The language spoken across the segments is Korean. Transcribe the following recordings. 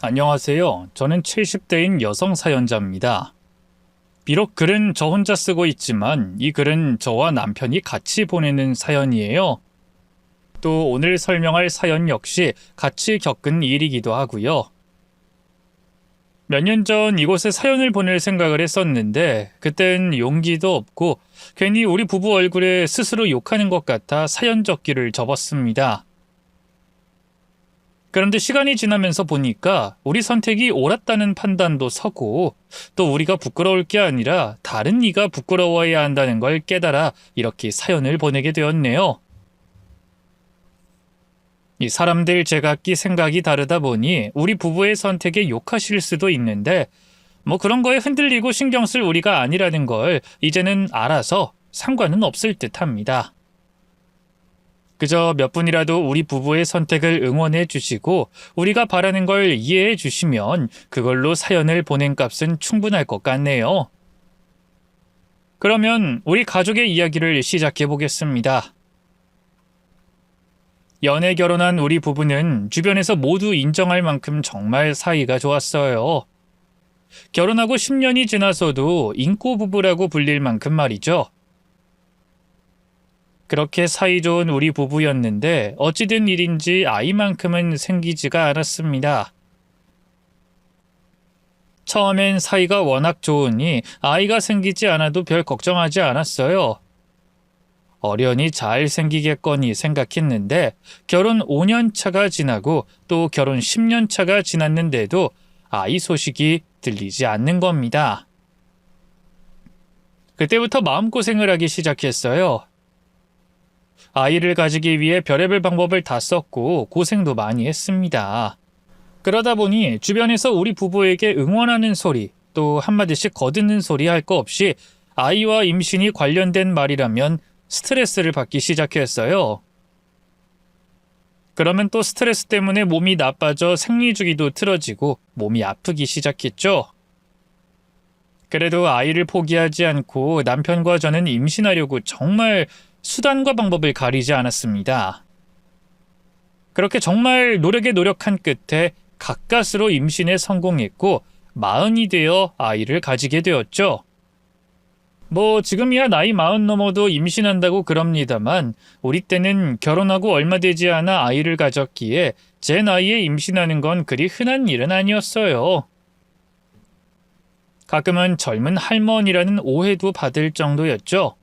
안녕하세요. 저는 70대인 여성 사연자입니다. 비록 글은 저 혼자 쓰고 있지만 이 글은 저와 남편이 같이 보내는 사연이에요. 또 오늘 설명할 사연 역시 같이 겪은 일이기도 하고요. 몇 년 전 이곳에 사연을 보낼 생각을 했었는데 그땐 용기도 없고 괜히 우리 부부 얼굴에 스스로 욕하는 것 같아 사연 적기를 접었습니다. 그런데 시간이 지나면서 보니까 우리 선택이 옳았다는 판단도 서고 또 우리가 부끄러울 게 아니라 다른 이가 부끄러워해야 한다는 걸 깨달아 이렇게 사연을 보내게 되었네요. 이 사람들 제각기 생각이 다르다 보니 우리 부부의 선택에 욕하실 수도 있는데 그런 거에 흔들리고 신경 쓸 우리가 아니라는 걸 이제는 알아서 상관은 없을 듯 합니다. 그저 몇 분이라도 우리 부부의 선택을 응원해 주시고 우리가 바라는 걸 이해해 주시면 그걸로 사연을 보낸 값은 충분할 것 같네요. 그러면 우리 가족의 이야기를 시작해 보겠습니다. 연애 결혼한 우리 부부는 주변에서 모두 인정할 만큼 정말 사이가 좋았어요. 결혼하고 10년이 지나서도 인꼬 부부라고 불릴 만큼 말이죠. 그렇게 사이좋은 우리 부부였는데 어찌된 일인지 아이만큼은 생기지가 않았습니다. 처음엔 사이가 워낙 좋으니 아이가 생기지 않아도 별 걱정하지 않았어요. 어련히 잘 생기겠거니 생각했는데 결혼 5년 차가 지나고 또 결혼 10년 차가 지났는데도 아이 소식이 들리지 않는 겁니다. 그때부터 마음고생을 하기 시작했어요. 아이를 가지기 위해 별의별 방법을 다 썼고 고생도 많이 했습니다. 그러다 보니 주변에서 우리 부부에게 응원하는 소리, 또 한마디씩 거드는 소리 할 거 없이 아이와 임신이 관련된 말이라면 스트레스를 받기 시작했어요. 그러면 또 스트레스 때문에 몸이 나빠져 생리주기도 틀어지고 몸이 아프기 시작했죠. 그래도 아이를 포기하지 않고 남편과 저는 임신하려고 정말 수단과 방법을 가리지 않았습니다. 그렇게 정말 노력에 노력한 끝에 가까스로 임신에 성공했고 40이 되어 아이를 가지게 되었죠. 지금이야 나이 40 넘어도 임신한다고 그럽니다만 우리 때는 결혼하고 얼마 되지 않아 아이를 가졌기에 제 나이에 임신하는 건 그리 흔한 일은 아니었어요. 가끔은 젊은 할머니라는 오해도 받을 정도였죠.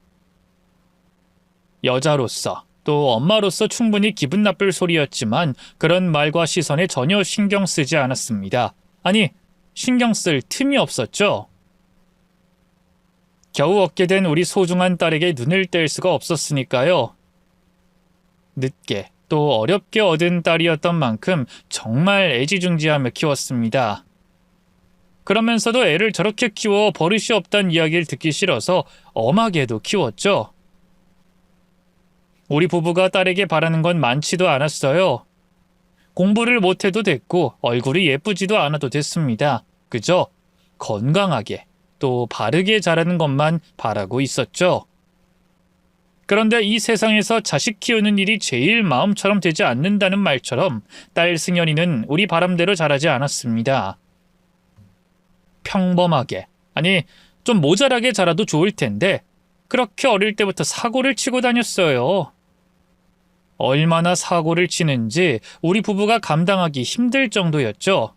여자로서 또 엄마로서 충분히 기분 나쁠 소리였지만 그런 말과 시선에 전혀 신경 쓰지 않았습니다. 아니, 신경 쓸 틈이 없었죠. 겨우 얻게 된 우리 소중한 딸에게 눈을 뗄 수가 없었으니까요. 늦게 또 어렵게 얻은 딸이었던 만큼 정말 애지중지하며 키웠습니다. 그러면서도 애를 저렇게 키워 버릇이 없다는 이야기를 듣기 싫어서 엄하게도 키웠죠. 우리 부부가 딸에게 바라는 건 많지도 않았어요. 공부를 못해도 됐고 얼굴이 예쁘지도 않아도 됐습니다. 그저 건강하게 또 바르게 자라는 것만 바라고 있었죠. 그런데 이 세상에서 자식 키우는 일이 제일 마음처럼 되지 않는다는 말처럼 딸 승연이는 우리 바람대로 자라지 않았습니다. 평범하게, 아니 좀 모자라게 자라도 좋을 텐데 그렇게 어릴 때부터 사고를 치고 다녔어요. 얼마나 사고를 치는지 우리 부부가 감당하기 힘들 정도였죠.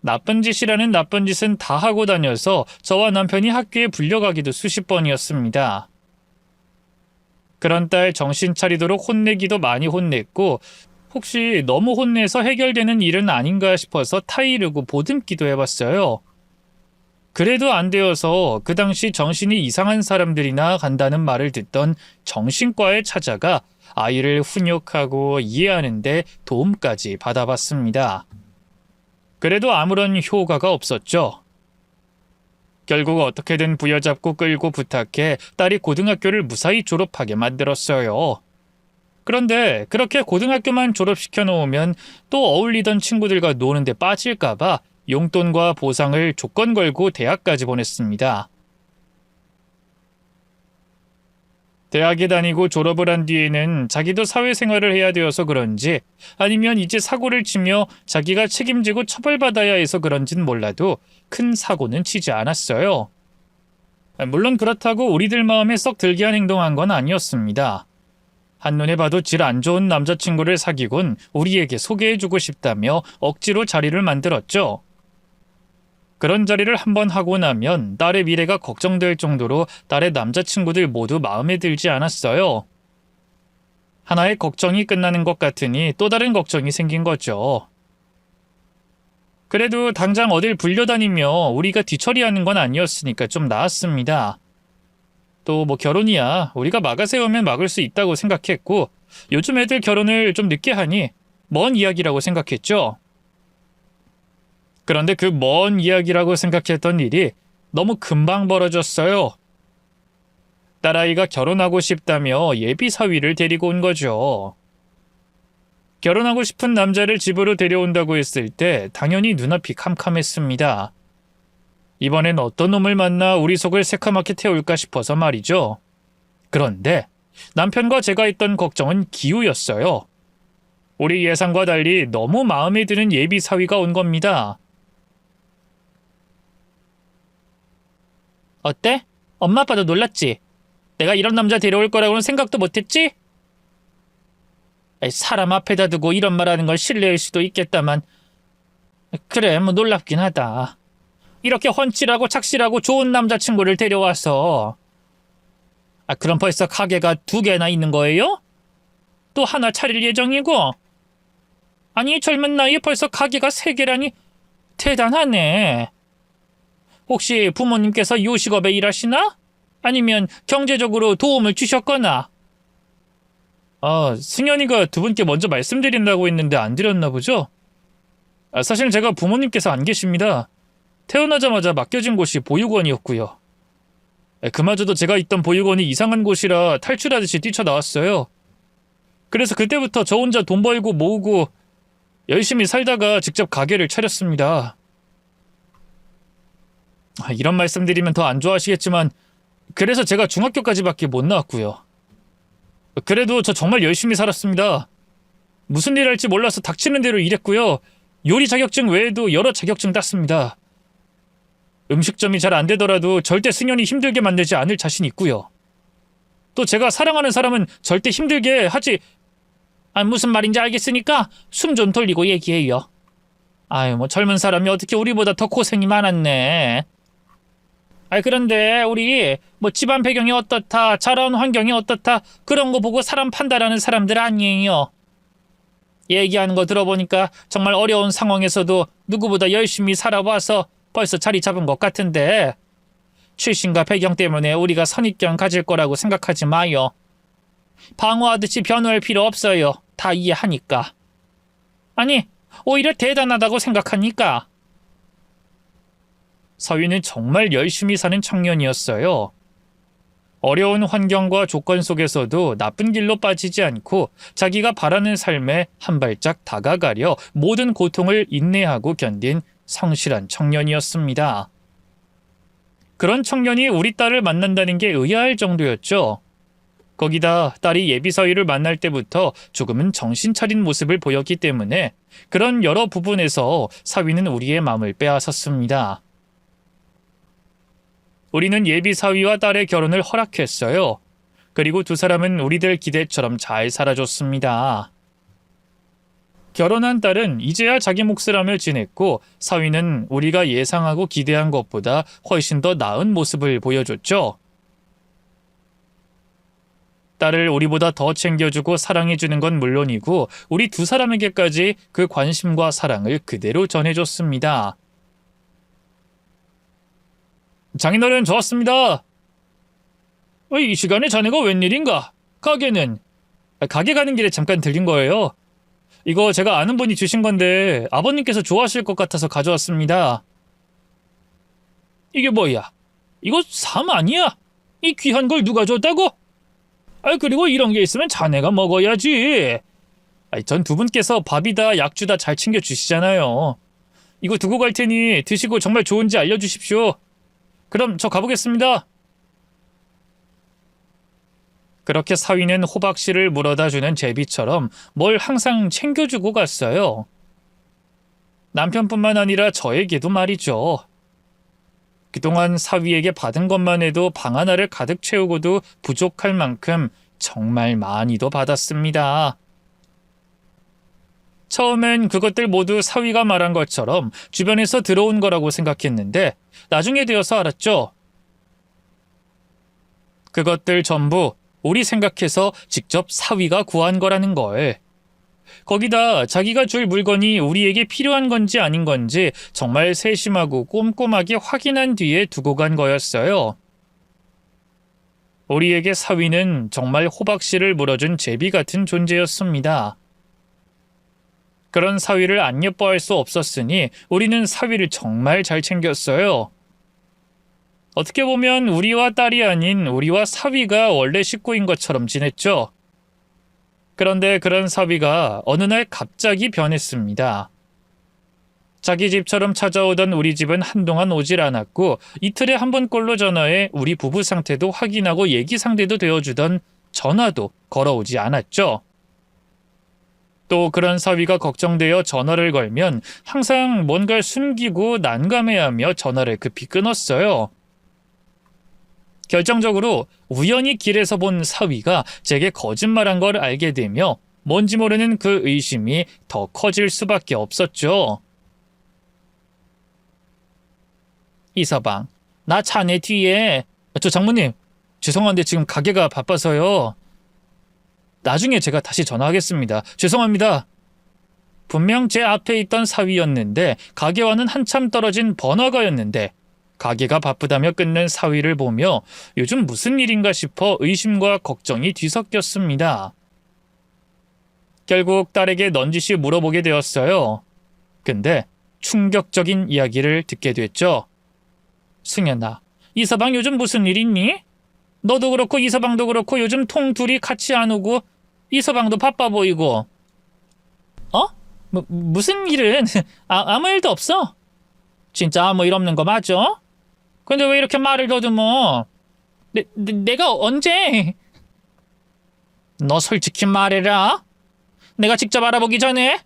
나쁜 짓이라는 나쁜 짓은 다 하고 다녀서 저와 남편이 학교에 불려가기도 수십 번이었습니다. 그런 딸 정신 차리도록 혼내기도 많이 혼냈고 혹시 너무 혼내서 해결되는 일은 아닌가 싶어서 타이르고 보듬기도 해봤어요. 그래도 안 되어서 그 당시 정신이 이상한 사람들이나 간다는 말을 듣던 정신과에 찾아가 아이를 훈육하고 이해하는 데 도움까지 받아봤습니다. 그래도 아무런 효과가 없었죠. 결국 어떻게든 부여잡고 끌고 부탁해 딸이 고등학교를 무사히 졸업하게 만들었어요. 그런데 그렇게 고등학교만 졸업시켜 놓으면 또 어울리던 친구들과 노는데 빠질까봐 용돈과 보상을 조건 걸고 대학까지 보냈습니다. 대학에 다니고 졸업을 한 뒤에는 자기도 사회생활을 해야 되어서 그런지 아니면 이제 사고를 치며 자기가 책임지고 처벌받아야 해서 그런진 몰라도 큰 사고는 치지 않았어요. 물론 그렇다고 우리들 마음에 썩 들게 한 행동한 건 아니었습니다. 한눈에 봐도 질 안 좋은 남자친구를 사귀곤 우리에게 소개해주고 싶다며 억지로 자리를 만들었죠. 그런 자리를 한번 하고 나면 딸의 미래가 걱정될 정도로 딸의 남자친구들 모두 마음에 들지 않았어요. 하나의 걱정이 끝나는 것 같으니 또 다른 걱정이 생긴 거죠. 그래도 당장 어딜 불려다니며 우리가 뒤처리하는 건 아니었으니까 좀 나았습니다. 또 뭐 결혼이야 우리가 막아세우면 막을 수 있다고 생각했고 요즘 애들 결혼을 좀 늦게 하니 먼 이야기라고 생각했죠. 그런데 그 먼 이야기라고 생각했던 일이 너무 금방 벌어졌어요. 딸아이가 결혼하고 싶다며 예비 사위를 데리고 온 거죠. 결혼하고 싶은 남자를 집으로 데려온다고 했을 때 당연히 눈앞이 캄캄했습니다. 이번엔 어떤 놈을 만나 우리 속을 새카맣게 태울까 싶어서 말이죠. 그런데 남편과 제가 했던 걱정은 기우였어요. 우리 예상과 달리 너무 마음에 드는 예비 사위가 온 겁니다. 어때? 엄마 아빠도 놀랐지? 내가 이런 남자 데려올 거라고는 생각도 못했지? 사람 앞에다 두고 이런 말하는 건 실례일 수도 있겠다만 그래 뭐 놀랍긴 하다. 이렇게 훤칠하고 착실하고 좋은 남자친구를 데려와서 그럼 벌써 가게가 2개나 있는 거예요? 또 하나 차릴 예정이고? 아니 젊은 나이에 벌써 가게가 3개라니 대단하네. 혹시 부모님께서 요식업에 일하시나? 아니면 경제적으로 도움을 주셨거나? 승현이가 두 분께 먼저 말씀드린다고 했는데 안 드렸나 보죠? 사실 제가 부모님께서 안 계십니다. 태어나자마자 맡겨진 곳이 보육원이었고요. 그마저도 제가 있던 보육원이 이상한 곳이라 탈출하듯이 뛰쳐나왔어요. 그래서 그때부터 저 혼자 돈 벌고 모으고 열심히 살다가 직접 가게를 차렸습니다. 이런 말씀드리면 더 안 좋아하시겠지만 그래서 제가 중학교까지밖에 못 나왔고요. 그래도 저 정말 열심히 살았습니다. 무슨 일 할지 몰라서 닥치는 대로 일했고요. 요리 자격증 외에도 여러 자격증 땄습니다. 음식점이 잘 안 되더라도 절대 승현이 힘들게 만들지 않을 자신 있고요. 또 제가 사랑하는 사람은 절대 힘들게 하지... 무슨 말인지 알겠으니까 숨 좀 돌리고 얘기해요. 뭐 젊은 사람이 어떻게 우리보다 더 고생이 많았네. 그런데 우리 뭐 집안 배경이 어떻다, 자라온 환경이 어떻다 그런 거 보고 사람 판단하는 사람들 아니에요. 얘기하는 거 들어보니까 정말 어려운 상황에서도 누구보다 열심히 살아와서 벌써 자리 잡은 것 같은데 출신과 배경 때문에 우리가 선입견 가질 거라고 생각하지 마요. 방어하듯이 변호할 필요 없어요. 다 이해하니까. 아니, 오히려 대단하다고 생각하니까. 서윤은 정말 열심히 사는 청년이었어요. 어려운 환경과 조건 속에서도 나쁜 길로 빠지지 않고 자기가 바라는 삶에 한 발짝 다가가려 모든 고통을 인내하고 견딘 성실한 청년이었습니다. 그런 청년이 우리 딸을 만난다는 게 의아할 정도였죠. 거기다 딸이 예비사위를 만날 때부터 조금은 정신 차린 모습을 보였기 때문에 그런 여러 부분에서 사위는 우리의 마음을 빼앗았습니다. 우리는 예비사위와 딸의 결혼을 허락했어요. 그리고 두 사람은 우리들 기대처럼 잘 살아줬습니다. 결혼한 딸은 이제야 자기 몫을 지냈고 사위는 우리가 예상하고 기대한 것보다 훨씬 더 나은 모습을 보여줬죠. 딸을 우리보다 더 챙겨주고 사랑해주는 건 물론이고 우리 두 사람에게까지 그 관심과 사랑을 그대로 전해줬습니다. 장인어른 좋았습니다. 이 시간에 자네가 웬일인가? 가게는? 가게 가는 길에 잠깐 들린 거예요. 이거 제가 아는 분이 주신 건데 아버님께서 좋아하실 것 같아서 가져왔습니다. 이게 뭐야? 이거 삶 아니야? 이 귀한 걸 누가 줬다고? 그리고 이런 게 있으면 자네가 먹어야지. 전 두 분께서 밥이다 약주다 잘 챙겨주시잖아요. 이거 두고 갈 테니 드시고 정말 좋은지 알려주십시오. 그럼 저 가보겠습니다. 그렇게 사위는 호박씨를 물어다 주는 제비처럼 뭘 항상 챙겨주고 갔어요. 남편뿐만 아니라 저에게도 말이죠. 그동안 사위에게 받은 것만 해도 방 하나를 가득 채우고도 부족할 만큼 정말 많이도 받았습니다. 처음엔 그것들 모두 사위가 말한 것처럼 주변에서 들어온 거라고 생각했는데 나중에 되어서 알았죠. 그것들 전부 우리 생각해서 직접 사위가 구한 거라는 걸. 거기다 자기가 줄 물건이 우리에게 필요한 건지 아닌 건지 정말 세심하고 꼼꼼하게 확인한 뒤에 두고 간 거였어요. 우리에게 사위는 정말 호박씨를 물어준 제비 같은 존재였습니다. 그런 사위를 안 예뻐할 수 없었으니 우리는 사위를 정말 잘 챙겼어요. 어떻게 보면 우리와 딸이 아닌 우리와 사위가 원래 식구인 것처럼 지냈죠. 그런데 그런 사위가 어느 날 갑자기 변했습니다. 자기 집처럼 찾아오던 우리 집은 한동안 오질 않았고 이틀에 한 번꼴로 전화해 우리 부부 상태도 확인하고 얘기 상대도 되어주던 전화도 걸어오지 않았죠. 또 그런 사위가 걱정되어 전화를 걸면 항상 뭔가를 숨기고 난감해하며 전화를 급히 끊었어요. 결정적으로 우연히 길에서 본 사위가 제게 거짓말한 걸 알게 되며 뭔지 모르는 그 의심이 더 커질 수밖에 없었죠. 이서방, 나 자네 뒤에. 저 장모님, 죄송한데 지금 가게가 바빠서요. 나중에 제가 다시 전화하겠습니다. 죄송합니다. 분명 제 앞에 있던 사위였는데 가게와는 한참 떨어진 번화가였는데 가게가 바쁘다며 끊는 사위를 보며 요즘 무슨 일인가 싶어 의심과 걱정이 뒤섞였습니다. 결국 딸에게 넌지시 물어보게 되었어요. 근데 충격적인 이야기를 듣게 됐죠. 승현아, 이서방 요즘 무슨 일 있니? 너도 그렇고 이서방도 그렇고 요즘 통 둘이 같이 안 오고 이서방도 바빠 보이고. 무슨 일은? 아무 일도 없어. 진짜 아무 일 없는 거 맞아? 근데 왜 이렇게 말을 더듬어? 내가 언제? 너 솔직히 말해라. 내가 직접 알아보기 전에?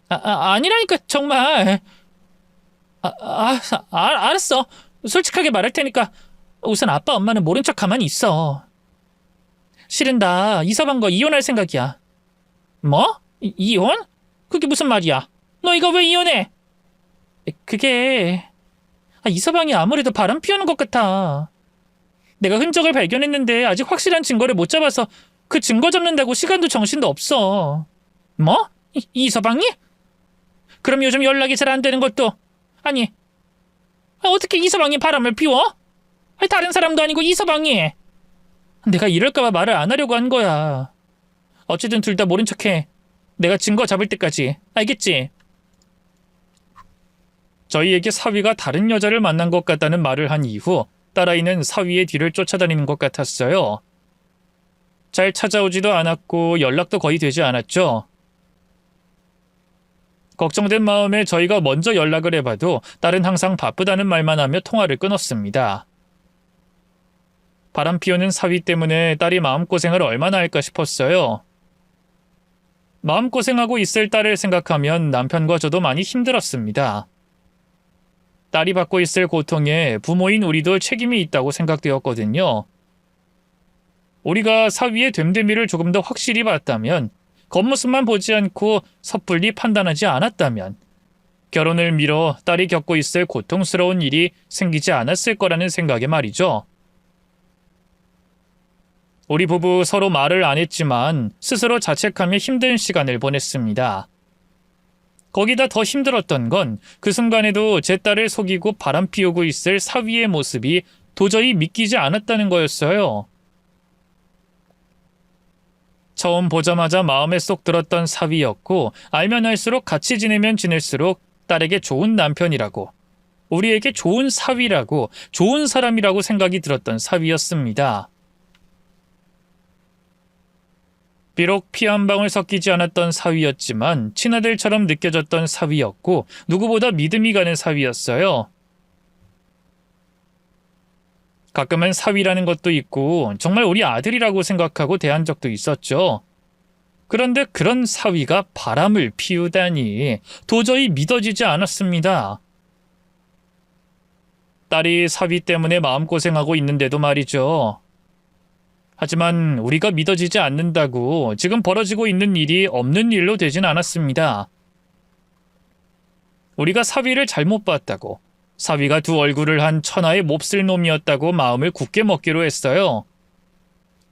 아니라니까 정말. 알았어. 솔직하게 말할 테니까 우선 아빠 엄마는 모른 척 가만히 있어. 실은 나 이서방과 이혼할 생각이야. 뭐? 이혼? 그게 무슨 말이야? 너희가 왜 이혼해? 그게 이서방이 아무래도 바람 피우는 것 같아. 내가 흔적을 발견했는데 아직 확실한 증거를 못 잡아서 그 증거 잡는다고 시간도 정신도 없어. 뭐? 이서방이? 그럼 요즘 연락이 잘 안 되는 것도 아니 어떻게 이서방이 바람을 피워? 다른 사람도 아니고 이서방이. 내가 이럴까봐 말을 안 하려고 한 거야. 어쨌든 둘 다 모른 척해. 내가 증거 잡을 때까지. 알겠지? 저희에게 사위가 다른 여자를 만난 것 같다는 말을 한 이후 딸아이는 사위의 뒤를 쫓아다니는 것 같았어요. 잘 찾아오지도 않았고 연락도 거의 되지 않았죠. 걱정된 마음에 저희가 먼저 연락을 해봐도 딸은 항상 바쁘다는 말만 하며 통화를 끊었습니다. 바람 피우는 사위 때문에 딸이 마음고생을 얼마나 할까 싶었어요. 마음고생하고 있을 딸을 생각하면 남편과 저도 많이 힘들었습니다. 딸이 받고 있을 고통에 부모인 우리도 책임이 있다고 생각되었거든요. 우리가 사위의 됨됨이를 조금 더 확실히 봤다면, 겉모습만 보지 않고 섣불리 판단하지 않았다면 결혼을 미뤄 딸이 겪고 있을 고통스러운 일이 생기지 않았을 거라는 생각에 말이죠. 우리 부부 서로 말을 안 했지만 스스로 자책하며 힘든 시간을 보냈습니다. 거기다 더 힘들었던 건 그 순간에도 제 딸을 속이고 바람 피우고 있을 사위의 모습이 도저히 믿기지 않았다는 거였어요. 처음 보자마자 마음에 쏙 들었던 사위였고 알면 알수록 같이 지내면 지낼수록 딸에게 좋은 남편이라고, 우리에게 좋은 사위라고, 좋은 사람이라고 생각이 들었던 사위였습니다. 비록 피 한 방울 섞이지 않았던 사위였지만 친아들처럼 느껴졌던 사위였고 누구보다 믿음이 가는 사위였어요. 가끔은 사위라는 것도 있고 정말 우리 아들이라고 생각하고 대한 적도 있었죠. 그런데 그런 사위가 바람을 피우다니 도저히 믿어지지 않았습니다. 딸이 사위 때문에 마음고생하고 있는데도 말이죠. 하지만 우리가 믿어지지 않는다고 지금 벌어지고 있는 일이 없는 일로 되진 않았습니다. 우리가 사위를 잘못 봤다고, 사위가 두 얼굴을 한 천하의 몹쓸 놈이었다고 마음을 굳게 먹기로 했어요.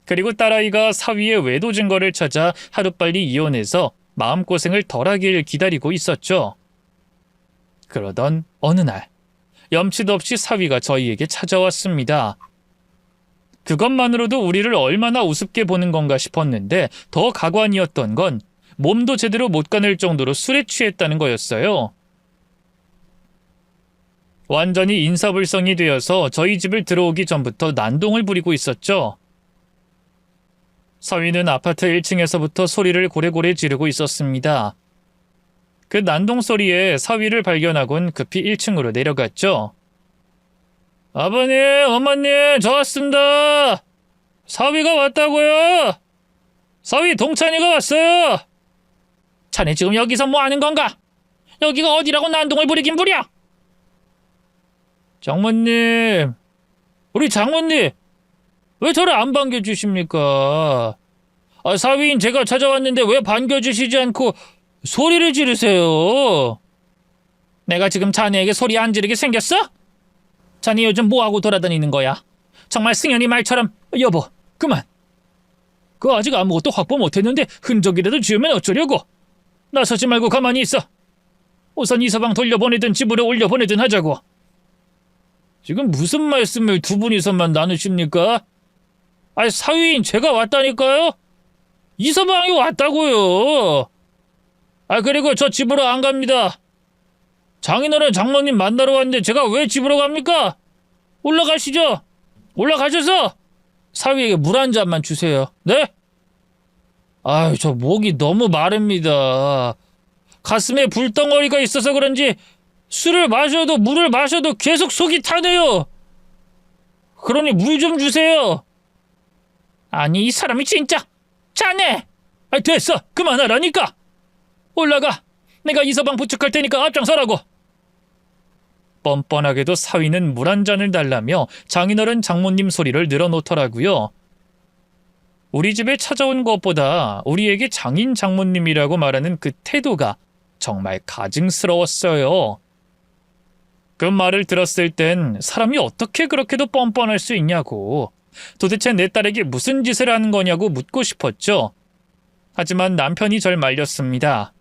그리고 딸아이가 사위의 외도 증거를 찾아 하루빨리 이혼해서 마음고생을 덜하길 기다리고 있었죠. 그러던 어느 날 염치도 없이 사위가 저희에게 찾아왔습니다. 그것만으로도 우리를 얼마나 우습게 보는 건가 싶었는데 더 가관이었던 건 몸도 제대로 못 가눌 정도로 술에 취했다는 거였어요. 완전히 인사불성이 되어서 저희 집을 들어오기 전부터 난동을 부리고 있었죠. 사위는 아파트 1층에서부터 소리를 고래고래 지르고 있었습니다. 그 난동 소리에 사위를 발견하곤 급히 1층으로 내려갔죠. 아버님, 어머님, 저 왔습니다. 사위가 왔다고요. 사위 동찬이가 왔어요. 자네 지금 여기서 뭐 하는 건가? 여기가 어디라고 난동을 부리긴 부려. 장모님, 우리 장모님, 왜 저를 안 반겨주십니까? 사위인 제가 찾아왔는데 왜 반겨주시지 않고 소리를 지르세요? 내가 지금 자네에게 소리 안 지르게 생겼어? 자네 요즘 뭐하고 돌아다니는 거야? 정말 승현이 말처럼. 여보, 그만. 그거 아직 아무것도 확보 못했는데 흔적이라도 지우면 어쩌려고. 나서지 말고 가만히 있어. 우선 이 서방 돌려보내든 집으로 올려보내든 하자고. 지금 무슨 말씀을 두 분이서만 나누십니까? 사위인 제가 왔다니까요? 이 서방이 왔다고요. 그리고 저 집으로 안 갑니다. 장인어른 장모님 만나러 왔는데 제가 왜 집으로 갑니까? 올라가시죠. 올라가셔서 사위에게 물 한 잔만 주세요. 네? 저 목이 너무 마릅니다. 가슴에 불덩어리가 있어서 그런지 술을 마셔도 물을 마셔도 계속 속이 타네요. 그러니 물 좀 주세요. 아니, 이 사람이 진짜. 자네! 됐어. 그만하라니까. 올라가. 내가 이서방 부축할 테니까 앞장서라고. 뻔뻔하게도 사위는 물 한 잔을 달라며 장인어른 장모님 소리를 늘어놓더라고요. 우리 집에 찾아온 것보다 우리에게 장인 장모님이라고 말하는 그 태도가 정말 가증스러웠어요. 그 말을 들었을 땐 사람이 어떻게 그렇게도 뻔뻔할 수 있냐고, 도대체 내 딸에게 무슨 짓을 하는 거냐고 묻고 싶었죠. 하지만 남편이 절 말렸습니다.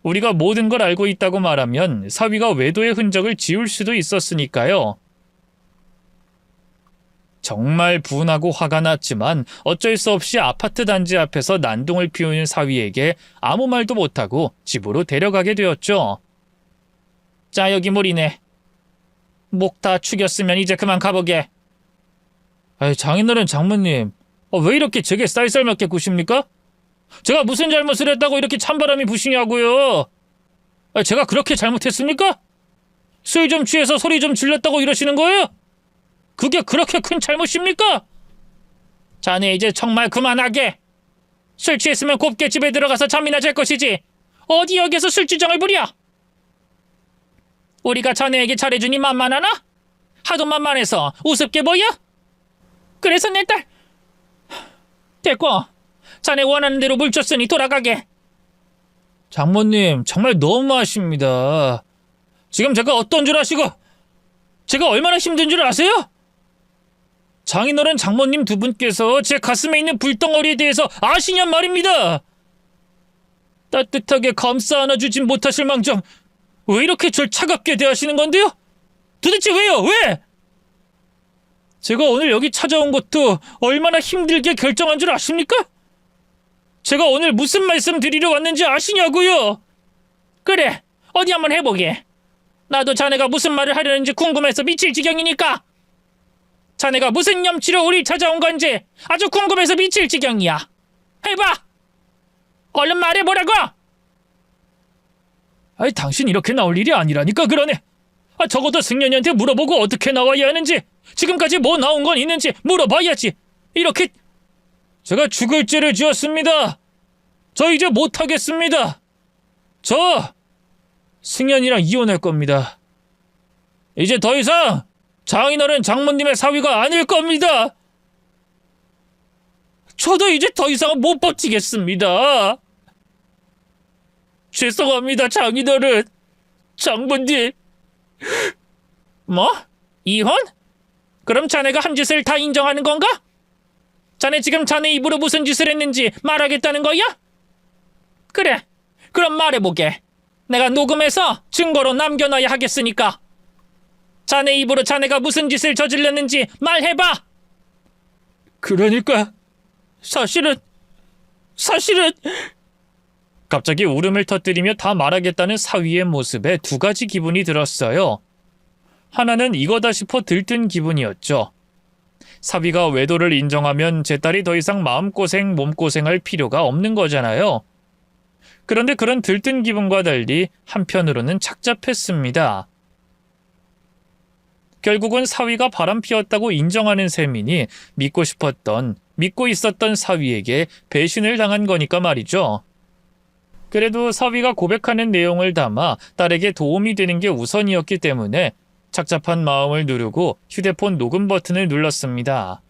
우리가 모든 걸 알고 있다고 말하면 사위가 외도의 흔적을 지울 수도 있었으니까요. 정말 분하고 화가 났지만 어쩔 수 없이 아파트 단지 앞에서 난동을 피우는 사위에게 아무 말도 못하고 집으로 데려가게 되었죠. 자, 여기 물이네. 목 다 축였으면 이제 그만 가보게. 장인어른 장모님, 왜 이렇게 제게 쌀쌀맞게 구십니까? 제가 무슨 잘못을 했다고 이렇게 찬바람이 부시냐고요. 제가 그렇게 잘못했습니까? 술 좀 취해서 소리 좀 질렀다고 이러시는 거예요? 그게 그렇게 큰 잘못입니까? 자네 이제 정말 그만하게. 술 취했으면 곱게 집에 들어가서 잠이나 잘 것이지. 어디 여기서 술주정을 부려? 우리가 자네에게 잘해주니 만만하나? 하도 만만해서 우습게 보여? 그래서 내 딸. 됐고, 자네 원하는 대로 물 줬으니 돌아가게. 장모님, 정말 너무하십니다. 지금 제가 어떤 줄 아시고 제가 얼마나 힘든 줄 아세요? 장인어른 장모님 두 분께서 제 가슴에 있는 불덩어리에 대해서 아시냔 말입니다. 따뜻하게 감싸 안아주진 못하실 망정 왜 이렇게 절 차갑게 대하시는 건데요? 도대체 왜요? 왜? 제가 오늘 여기 찾아온 것도 얼마나 힘들게 결정한 줄 아십니까? 제가 오늘 무슨 말씀 드리러 왔는지 아시냐고요? 그래, 어디 한번 해보게. 나도 자네가 무슨 말을 하려는지 궁금해서 미칠 지경이니까. 자네가 무슨 염치로 우리 찾아온 건지 아주 궁금해서 미칠 지경이야. 해봐. 얼른 말해보라고. 당신 이렇게 나올 일이 아니라니까 그러네. 적어도 승연이한테 물어보고 어떻게 나와야 하는지, 지금까지 뭐 나온 건 있는지 물어봐야지. 이렇게 제가 죽을 죄를 지었습니다. 저 이제 못하겠습니다. 저 승연이랑 이혼할 겁니다. 이제 더 이상 장인어른 장모님의 사위가 아닐 겁니다. 저도 이제 더 이상은 못 버티겠습니다. 죄송합니다, 장인어른, 장모님. 뭐? 이혼? 그럼 자네가 한 짓을 다 인정하는 건가? 자네 지금 자네 입으로 무슨 짓을 했는지 말하겠다는 거야? 그래, 그럼 말해보게. 내가 녹음해서 증거로 남겨놔야 하겠으니까. 자네 입으로 자네가 무슨 짓을 저질렀는지 말해봐. 그러니까 사실은 갑자기 울음을 터뜨리며 다 말하겠다는 사위의 모습에 두 가지 기분이 들었어요. 하나는 이거다 싶어 들뜬 기분이었죠. 사위가 외도를 인정하면 제 딸이 더 이상 마음고생, 몸고생할 필요가 없는 거잖아요. 그런데 그런 들뜬 기분과 달리 한편으로는 착잡했습니다. 결국은 사위가 바람피웠다고 인정하는 셈이니 믿고 있었던 사위에게 배신을 당한 거니까 말이죠. 그래도 사위가 고백하는 내용을 담아 딸에게 도움이 되는 게 우선이었기 때문에 착잡한 마음을 누르고 휴대폰 녹음 버튼을 눌렀습니다.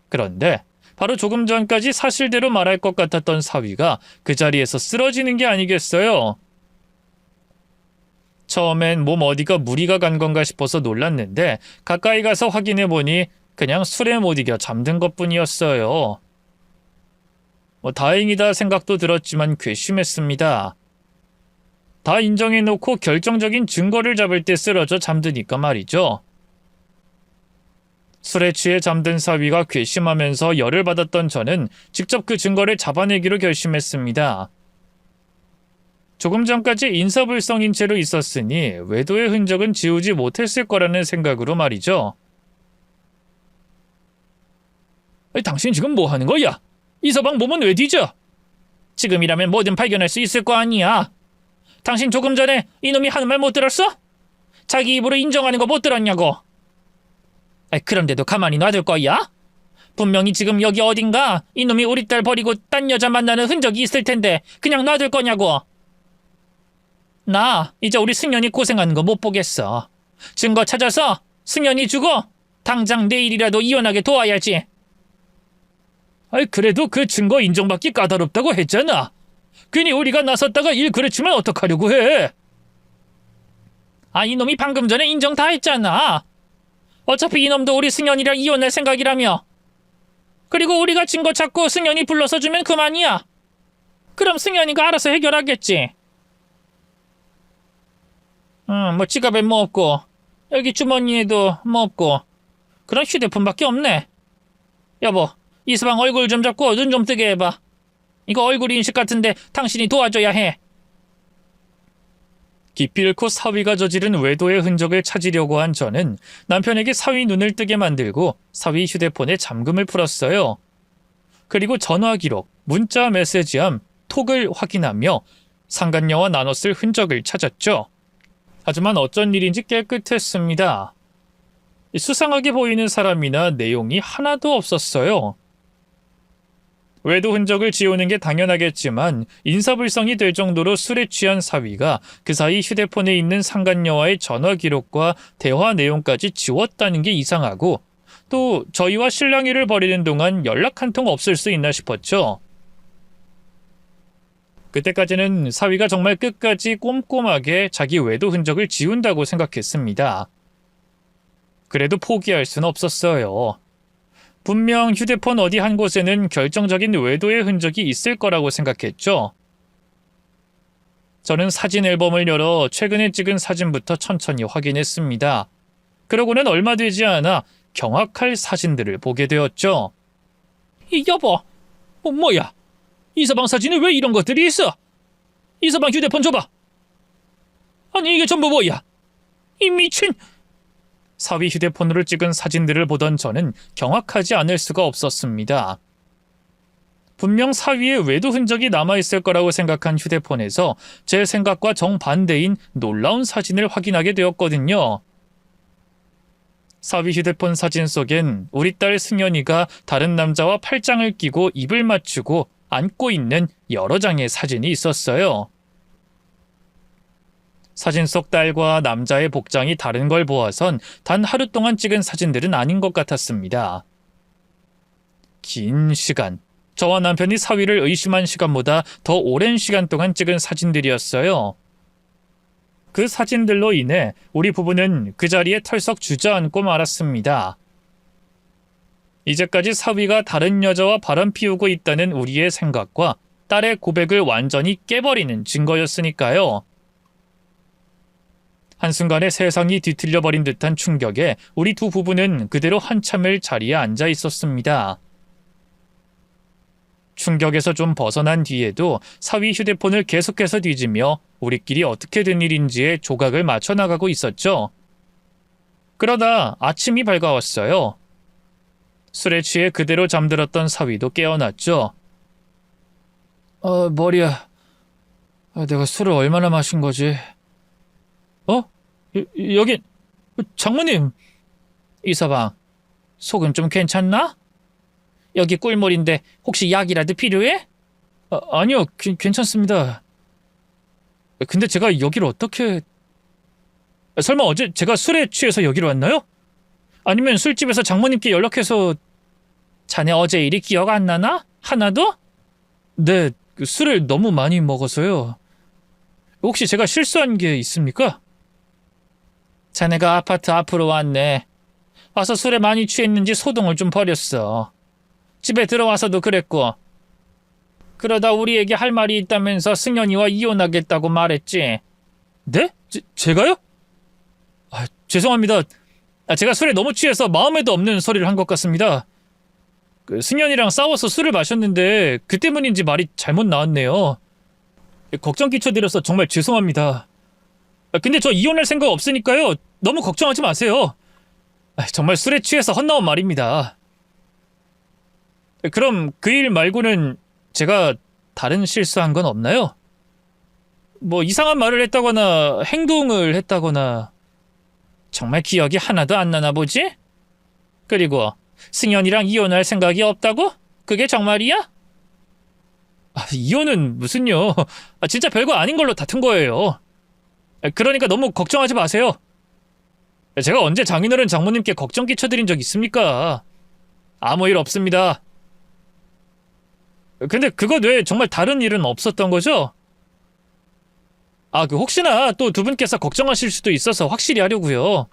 그런데 바로 조금 전까지 사실대로 말할 것 같았던 사위가 그 자리에서 쓰러지는 게 아니겠어요. 처음엔 몸 어디가 무리가 간 건가 싶어서 놀랐는데 가까이 가서 확인해 보니 그냥 술에 못 이겨 잠든 것뿐이었어요. 다행이다 생각도 들었지만 괘씸했습니다. 다 인정해놓고 결정적인 증거를 잡을 때 쓰러져 잠드니까 말이죠. 술에 취해 잠든 사위가 괘씸하면서 열을 받았던 저는 직접 그 증거를 잡아내기로 결심했습니다. 조금 전까지 인사불성인 채로 있었으니 외도의 흔적은 지우지 못했을 거라는 생각으로 말이죠. 당신 지금 뭐 하는 거야? 이서방 몸은 왜 뒤져? 지금이라면 뭐든 발견할 수 있을 거 아니야. 당신 조금 전에 이놈이 하는 말 못 들었어? 자기 입으로 인정하는 거 못 들었냐고. 그런데도 가만히 놔둘 거야? 분명히 지금 여기 어딘가 이놈이 우리 딸 버리고 딴 여자 만나는 흔적이 있을 텐데 그냥 놔둘 거냐고. 나 이제 우리 승연이 고생하는 거 못 보겠어. 증거 찾아서 승연이 주고 당장 내일이라도 이혼하게 도와야지. 그래도 그 증거 인정받기 까다롭다고 했잖아. 괜히 우리가 나섰다가 일 그르치면 어떡하려고 해. 이놈이 방금 전에 인정 다 했잖아. 어차피 이놈도 우리 승연이랑 이혼할 생각이라며. 그리고 우리가 증거 찾고 승연이 불러서 주면 그만이야. 그럼 승연이가 알아서 해결하겠지. 뭐 지갑에 뭐 없고 여기 주머니에도 뭐 없고 그런 휴대폰밖에 없네. 여보, 이서방 얼굴 좀 잡고 눈 좀 뜨게 해봐. 이거 얼굴 인식 같은데 당신이 도와줘야 해. 기필코 사위가 저지른 외도의 흔적을 찾으려고 한 저는 남편에게 사위 눈을 뜨게 만들고 사위 휴대폰에 잠금을 풀었어요. 그리고 전화 기록, 문자 메시지함, 톡을 확인하며 상간녀와 나눴을 흔적을 찾았죠. 하지만 어쩐 일인지 깨끗했습니다. 수상하게 보이는 사람이나 내용이 하나도 없었어요. 외도 흔적을 지우는 게 당연하겠지만 인사불성이 될 정도로 술에 취한 사위가 그 사이 휴대폰에 있는 상간녀와의 전화 기록과 대화 내용까지 지웠다는 게 이상하고 또 저희와 실랑이를 벌이는 동안 연락 한 통 없을 수 있나 싶었죠. 그때까지는 사위가 정말 끝까지 꼼꼼하게 자기 외도 흔적을 지운다고 생각했습니다. 그래도 포기할 수는 없었어요. 분명 휴대폰 어디 한 곳에는 결정적인 외도의 흔적이 있을 거라고 생각했죠. 저는 사진 앨범을 열어 최근에 찍은 사진부터 천천히 확인했습니다. 그러고는 얼마 되지 않아 경악할 사진들을 보게 되었죠. 여보, 뭐야? 이서방 사진에 왜 이런 것들이 있어? 이서방 휴대폰 줘봐. 아니 이게 전부 뭐야? 이 미친... 사위 휴대폰으로 찍은 사진들을 보던 저는 경악하지 않을 수가 없었습니다. 분명 사위의 외도 흔적이 남아있을 거라고 생각한 휴대폰에서 제 생각과 정반대인 놀라운 사진을 확인하게 되었거든요. 사위 휴대폰 사진 속엔 우리 딸 승연이가 다른 남자와 팔짱을 끼고 입을 맞추고 안고 있는 여러 장의 사진이 있었어요. 사진 속 딸과 남자의 복장이 다른 걸 보아선 단 하루 동안 찍은 사진들은 아닌 것 같았습니다. 긴 시간, 저와 남편이 사위를 의심한 시간보다 더 오랜 시간 동안 찍은 사진들이었어요. 그 사진들로 인해 우리 부부는 그 자리에 털썩 주저앉고 말았습니다. 이제까지 사위가 다른 여자와 바람 피우고 있다는 우리의 생각과 딸의 고백을 완전히 깨버리는 증거였으니까요. 한순간에 세상이 뒤틀려버린 듯한 충격에 우리 두 부부는 그대로 한참을 자리에 앉아 있었습니다. 충격에서 좀 벗어난 뒤에도 사위 휴대폰을 계속해서 뒤지며 우리끼리 어떻게 된 일인지에 조각을 맞춰 나가고 있었죠. 그러다 아침이 밝아왔어요. 술에 취해 그대로 잠들었던 사위도 깨어났죠. 머리야. 내가 술을 얼마나 마신 거지? 여긴 장모님. 이서방, 속은 좀 괜찮나? 여기 꿀물인데 혹시 약이라도 필요해? 아니요, 괜찮습니다. 근데 제가 여기를 어떻게... 설마 어제 제가 술에 취해서 여기로 왔나요? 아니면 술집에서 장모님께 연락해서... 자네 어제 일이 기억 안 나나? 하나도? 네, 술을 너무 많이 먹어서요. 혹시 제가 실수한 게 있습니까? 자네가 아파트 앞으로 왔네. 와서 술에 많이 취했는지 소동을 좀 벌였어. 집에 들어와서도 그랬고. 그러다 우리에게 할 말이 있다면서 승연이와 이혼하겠다고 말했지. 네? 제가요? 죄송합니다. 제가 술에 너무 취해서 마음에도 없는 소리를 한 것 같습니다. 승연이랑 싸워서 술을 마셨는데 그 때문인지 말이 잘못 나왔네요. 걱정 끼쳐드려서 정말 죄송합니다. 근데 저 이혼할 생각 없으니까요. 너무 걱정하지 마세요. 정말 술에 취해서 헛나온 말입니다. 그럼 그 일 말고는 제가 다른 실수한 건 없나요? 뭐 이상한 말을 했다거나 행동을 했다거나 정말 기억이 하나도 안 나나 보지? 그리고 승연이랑 이혼할 생각이 없다고? 그게 정말이야? 이혼은 무슨요. 진짜 별거 아닌 걸로 다툰 거예요. 그러니까 너무 걱정하지 마세요. 제가 언제 장인어른 장모님께 걱정 끼쳐드린 적 있습니까? 아무 일 없습니다. 근데 그것 외에 정말 다른 일은 없었던 거죠? 혹시나 또 두 분께서 걱정하실 수도 있어서 확실히 하려고요.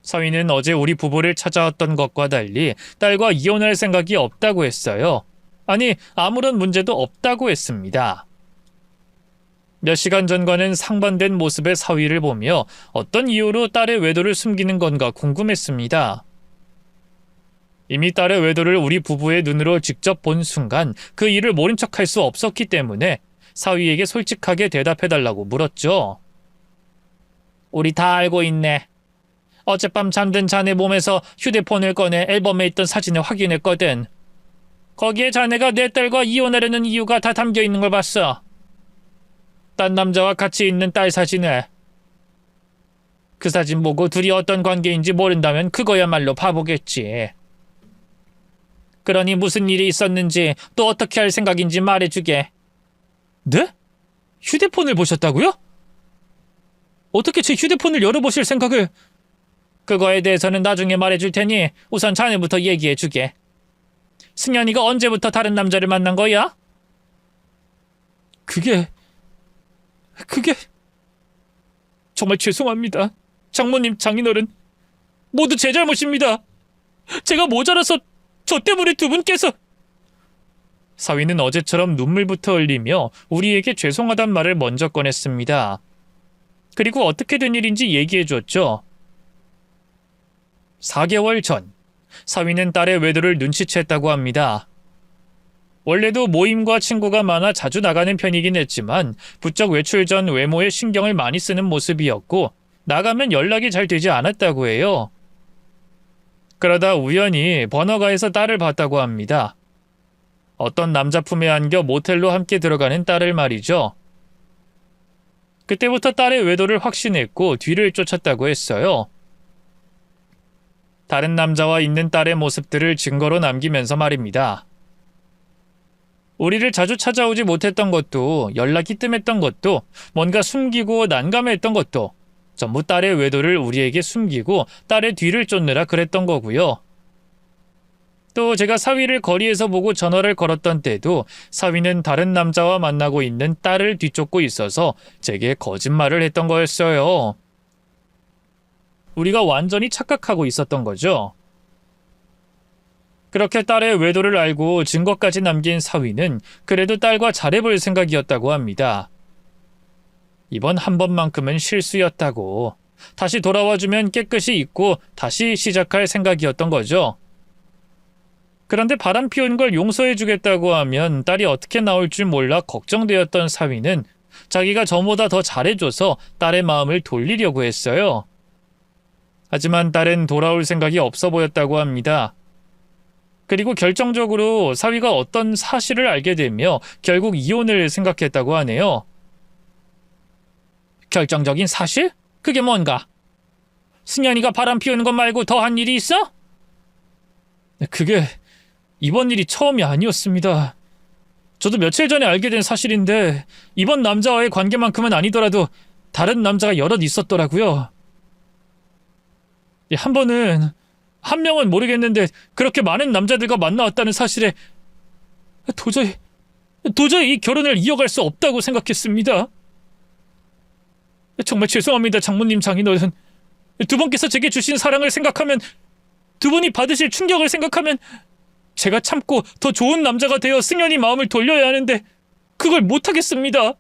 사위는 어제 우리 부부를 찾아왔던 것과 달리 딸과 이혼할 생각이 없다고 했어요. 아니, 아무런 문제도 없다고 했습니다. 몇 시간 전과는 상반된 모습의 사위를 보며 어떤 이유로 딸의 외도를 숨기는 건가 궁금했습니다. 이미 딸의 외도를 우리 부부의 눈으로 직접 본 순간 그 일을 모른 척할 수 없었기 때문에 사위에게 솔직하게 대답해달라고 물었죠. 우리 다 알고 있네. 어젯밤 잠든 자네 몸에서 휴대폰을 꺼내 앨범에 있던 사진을 확인했거든. 거기에 자네가 내 딸과 이혼하려는 이유가 다 담겨 있는 걸 봤어. 딴 남자와 같이 있는 딸 사진을. 그 사진 보고 둘이 어떤 관계인지 모른다면 그거야말로 바보겠지. 그러니 무슨 일이 있었는지 또 어떻게 할 생각인지 말해주게. 네? 휴대폰을 보셨다고요? 어떻게 제 휴대폰을 열어보실 생각을... 그거에 대해서는 나중에 말해줄 테니 우선 자네부터 얘기해주게. 승연이가 언제부터 다른 남자를 만난 거야? 그게... 정말 죄송합니다. 장모님, 장인어른. 모두 제 잘못입니다. 제가 모자라서 저 때문에 두 분께서... 사위는 어제처럼 눈물부터 흘리며 우리에게 죄송하단 말을 먼저 꺼냈습니다. 그리고 어떻게 된 일인지 얘기해줬죠. 4개월 전, 사위는 딸의 외도를 눈치챘다고 합니다. 원래도 모임과 친구가 많아 자주 나가는 편이긴 했지만 부쩍 외출 전 외모에 신경을 많이 쓰는 모습이었고 나가면 연락이 잘 되지 않았다고 해요. 그러다 우연히 번화가에서 딸을 봤다고 합니다. 어떤 남자 품에 안겨 모텔로 함께 들어가는 딸을 말이죠. 그때부터 딸의 외도를 확신했고 뒤를 쫓았다고 했어요. 다른 남자와 있는 딸의 모습들을 증거로 남기면서 말입니다. 우리를 자주 찾아오지 못했던 것도, 연락이 뜸했던 것도, 뭔가 숨기고 난감했던 것도 전부 딸의 외도를 우리에게 숨기고 딸의 뒤를 쫓느라 그랬던 거고요. 또 제가 사위를 거리에서 보고 전화를 걸었던 때도 사위는 다른 남자와 만나고 있는 딸을 뒤쫓고 있어서 제게 거짓말을 했던 거였어요. 우리가 완전히 착각하고 있었던 거죠. 그렇게 딸의 외도를 알고 증거까지 남긴 사위는 그래도 딸과 잘해볼 생각이었다고 합니다. 이번 한 번만큼은 실수였다고, 다시 돌아와주면 깨끗이 잊고 다시 시작할 생각이었던 거죠. 그런데 바람 피운 걸 용서해주겠다고 하면 딸이 어떻게 나올 줄 몰라 걱정되었던 사위는 자기가 저보다 더 잘해줘서 딸의 마음을 돌리려고 했어요. 하지만 딸은 돌아올 생각이 없어 보였다고 합니다. 그리고 결정적으로 사위가 어떤 사실을 알게 되며 결국 이혼을 생각했다고 하네요. 결정적인 사실? 그게 뭔가? 승현이가 바람 피우는 것 말고 더 한 일이 있어? 그게 이번 일이 처음이 아니었습니다. 저도 며칠 전에 알게 된 사실인데 이번 남자와의 관계만큼은 아니더라도 다른 남자가 여럿 있었더라고요. 한 번은, 한 명은 모르겠는데 그렇게 많은 남자들과 만나왔다는 사실에 도저히 이 결혼을 이어갈 수 없다고 생각했습니다. 정말 죄송합니다, 장모님, 장인어른. 두 분께서 제게 주신 사랑을 생각하면, 두 분이 받으실 충격을 생각하면 제가 참고 더 좋은 남자가 되어 승현이 마음을 돌려야 하는데 그걸 못하겠습니다.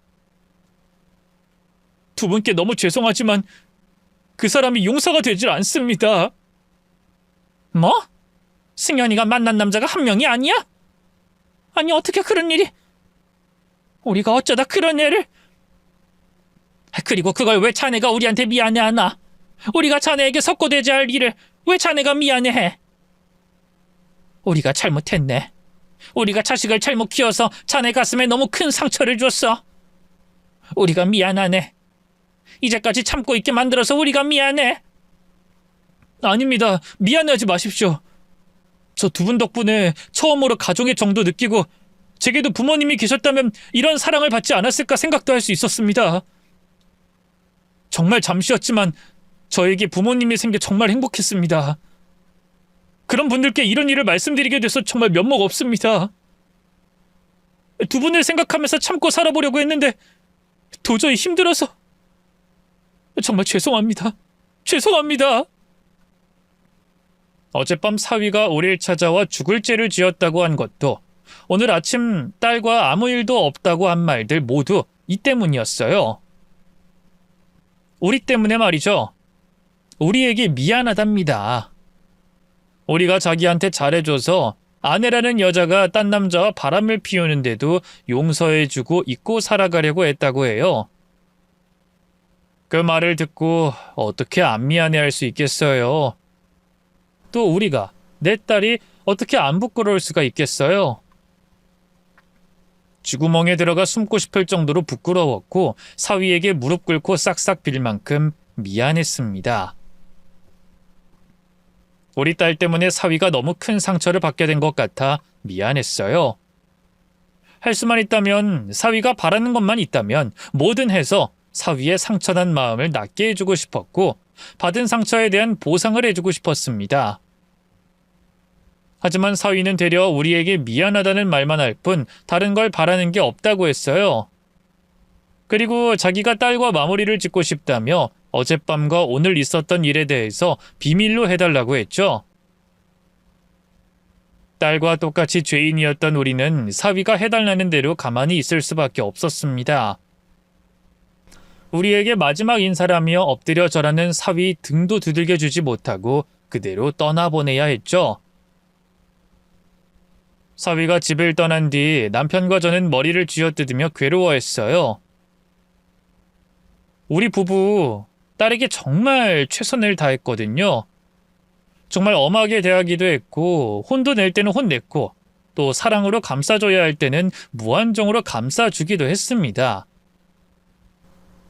두 분께 너무 죄송하지만 그 사람이 용서가 되질 않습니다. 뭐? 승현이가 만난 남자가 한 명이 아니야? 아니, 어떻게 그런 일이? 우리가 어쩌다 그런 애를? 그리고 그걸 왜 자네가 우리한테 미안해하나? 우리가 자네에게 석고되지 할 일을 왜 자네가 미안해해? 우리가 잘못했네. 우리가 자식을 잘못 키워서 자네 가슴에 너무 큰 상처를 줬어. 우리가 미안하네. 이제까지 참고 있게 만들어서 우리가 미안해. 아닙니다. 미안해하지 마십시오. 저 두 분 덕분에 처음으로 가족의 정도 느끼고 제게도 부모님이 계셨다면 이런 사랑을 받지 않았을까 생각도 할 수 있었습니다. 정말 잠시였지만 저에게 부모님이 생겨 정말 행복했습니다. 그런 분들께 이런 일을 말씀드리게 돼서 정말 면목 없습니다. 두 분을 생각하면서 참고 살아보려고 했는데 도저히 힘들어서 정말 죄송합니다. 죄송합니다. 어젯밤 사위가 우릴 찾아와 죽을 죄를 지었다고 한 것도, 오늘 아침 딸과 아무 일도 없다고 한 말들 모두 이 때문이었어요. 우리 때문에 말이죠. 우리에게 미안하답니다. 우리가 자기한테 잘해줘서 아내라는 여자가 딴 남자와 바람을 피우는데도 용서해주고 잊고 살아가려고 했다고 해요. 그 말을 듣고 어떻게 안 미안해할 수 있겠어요. 또 우리가, 내 딸이 어떻게 안 부끄러울 수가 있겠어요. 쥐구멍에 들어가 숨고 싶을 정도로 부끄러웠고 사위에게 무릎 꿇고 싹싹 빌 만큼 미안했습니다. 우리 딸 때문에 사위가 너무 큰 상처를 받게 된 것 같아 미안했어요. 할 수만 있다면, 사위가 바라는 것만 있다면 뭐든 해서 사위의 상처난 마음을 낫게 해주고 싶었고 받은 상처에 대한 보상을 해주고 싶었습니다. 하지만 사위는 되려 우리에게 미안하다는 말만 할 뿐 다른 걸 바라는 게 없다고 했어요. 그리고 자기가 딸과 마무리를 짓고 싶다며 어젯밤과 오늘 있었던 일에 대해서 비밀로 해달라고 했죠. 딸과 똑같이 죄인이었던 우리는 사위가 해달라는 대로 가만히 있을 수밖에 없었습니다. 우리에게 마지막 인사라며 엎드려 절하는 사위 등도 두들겨 주지 못하고 그대로 떠나보내야 했죠. 사위가 집을 떠난 뒤 남편과 저는 머리를 쥐어뜯으며 괴로워했어요. 우리 부부, 딸에게 정말 최선을 다했거든요. 정말 엄하게 대하기도 했고 혼도 낼 때는 혼냈고 또 사랑으로 감싸줘야 할 때는 무한정으로 감싸주기도 했습니다.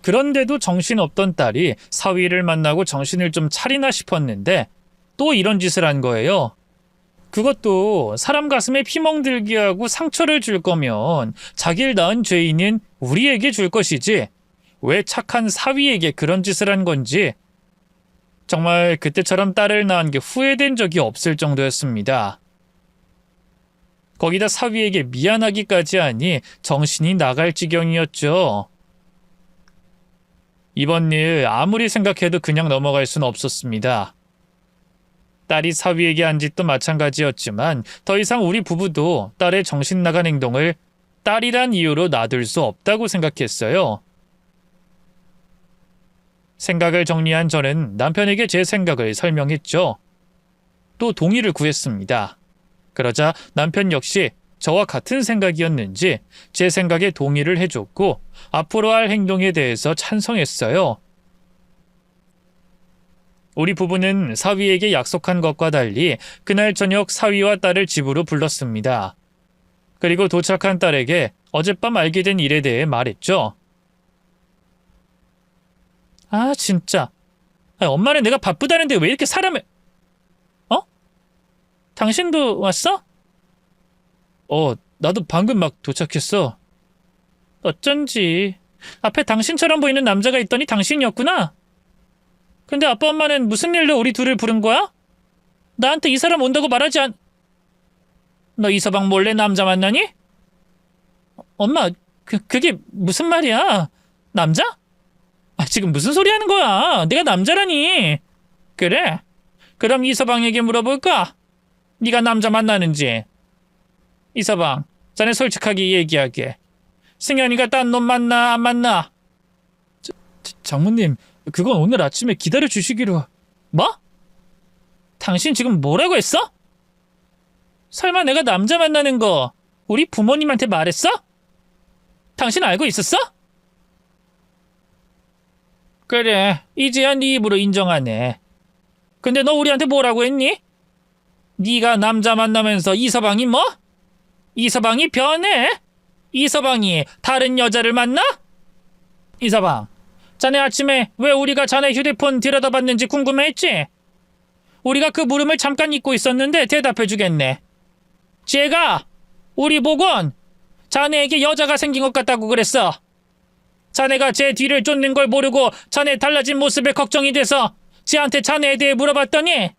그런데도 정신없던 딸이 사위를 만나고 정신을 좀 차리나 싶었는데 또 이런 짓을 한 거예요. 그것도 사람 가슴에 피멍들게 하고 상처를 줄 거면 자기를 낳은 죄인인 우리에게 줄 것이지 왜 착한 사위에게 그런 짓을 한 건지 정말 그때처럼 딸을 낳은 게 후회된 적이 없을 정도였습니다. 거기다 사위에게 미안하기까지 하니 정신이 나갈 지경이었죠. 이번 일 아무리 생각해도 그냥 넘어갈 수는 없었습니다. 딸이 사위에게 한 짓도 마찬가지였지만 더 이상 우리 부부도 딸의 정신 나간 행동을 딸이란 이유로 놔둘 수 없다고 생각했어요. 생각을 정리한 저는 남편에게 제 생각을 설명했죠. 또 동의를 구했습니다. 그러자 남편 역시 저와 같은 생각이었는지 제 생각에 동의를 해줬고 앞으로 할 행동에 대해서 찬성했어요. 우리 부부는 사위에게 약속한 것과 달리 그날 저녁 사위와 딸을 집으로 불렀습니다. 그리고 도착한 딸에게 어젯밤 알게 된 일에 대해 말했죠. 아 진짜 엄마는 내가 바쁘다는데 왜 이렇게 사람을... 당신도 왔어? 나도 방금 막 도착했어. 어쩐지 앞에 당신처럼 보이는 남자가 있더니 당신이었구나. 근데 아빠 엄마는 무슨 일로 우리 둘을 부른 거야? 나한테 이 사람 온다고 말하지 않... 너 이서방 몰래 남자 만나니? 엄마, 그게 무슨 말이야? 남자? 지금 무슨 소리 하는 거야? 내가 남자라니. 그래? 그럼 이서방에게 물어볼까? 네가 남자 만나는지. 이서방, 자네 솔직하게 얘기하게. 승현이가 딴 놈 만나 안 만나? 장모님, 그건 오늘 아침에 기다려주시기로... 뭐? 당신 지금 뭐라고 했어? 설마 내가 남자 만나는 거 우리 부모님한테 말했어? 당신 알고 있었어? 그래, 이제야 네 입으로 인정하네. 근데 너 우리한테 뭐라고 했니? 네가 남자 만나면서 이서방이 뭐? 이서방이 변해? 이서방이 다른 여자를 만나? 이서방, 자네 아침에 왜 우리가 자네 휴대폰 들여다봤는지 궁금해했지? 우리가 그 물음을 잠깐 잊고 있었는데 대답해주겠네. 쟤가 우리 보곤 자네에게 여자가 생긴 것 같다고 그랬어. 자네가 제 뒤를 쫓는 걸 모르고 자네 달라진 모습에 걱정이 돼서 쟤한테 자네에 대해 물어봤더니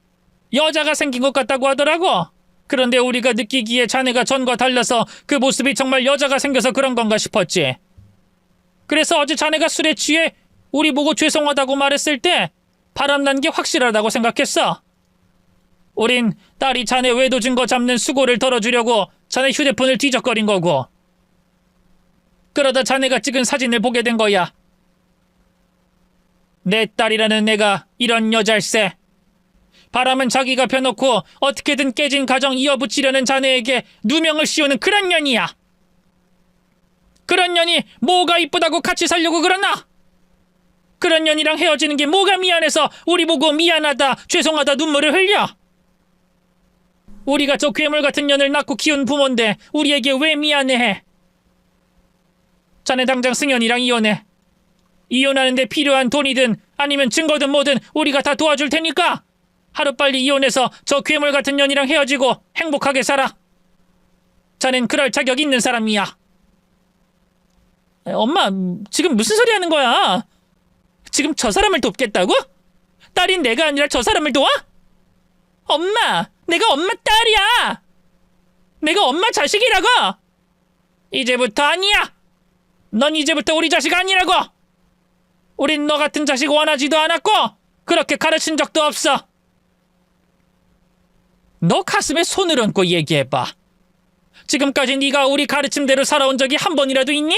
여자가 생긴 것 같다고 하더라고. 그런데 우리가 느끼기에 자네가 전과 달라서 그 모습이 정말 여자가 생겨서 그런 건가 싶었지. 그래서 어제 자네가 술에 취해 우리 보고 죄송하다고 말했을 때 바람난 게 확실하다고 생각했어. 우린 딸이 자네 외도 증거 잡는 수고를 덜어주려고 자네 휴대폰을 뒤적거린 거고. 그러다 자네가 찍은 사진을 보게 된 거야. 내 딸이라는 애가 이런 여잘세. 바람은 자기가 펴놓고 어떻게든 깨진 가정 이어붙이려는 자네에게 누명을 씌우는 그런 년이야. 그런 년이 뭐가 이쁘다고 같이 살려고 그러나? 그런 년이랑 헤어지는 게 뭐가 미안해서 우리 보고 미안하다, 죄송하다 눈물을 흘려? 우리가 저 괴물 같은 년을 낳고 키운 부모인데 우리에게 왜 미안해해? 자네 당장 승현이랑 이혼해. 이혼하는데 필요한 돈이든 아니면 증거든 뭐든 우리가 다 도와줄 테니까 하루빨리 이혼해서 저 괴물 같은 년이랑 헤어지고 행복하게 살아. 자넨 그럴 자격 있는 사람이야. 엄마, 지금 무슨 소리 하는 거야? 지금 저 사람을 돕겠다고? 딸인 내가 아니라 저 사람을 도와? 엄마, 내가 엄마 딸이야. 내가 엄마 자식이라고. 이제부터 아니야. 넌 이제부터 우리 자식 아니라고. 우린 너 같은 자식 원하지도 않았고 그렇게 가르친 적도 없어. 너 가슴에 손을 얹고 얘기해봐. 지금까지 네가 우리 가르침대로 살아온 적이 한 번이라도 있니?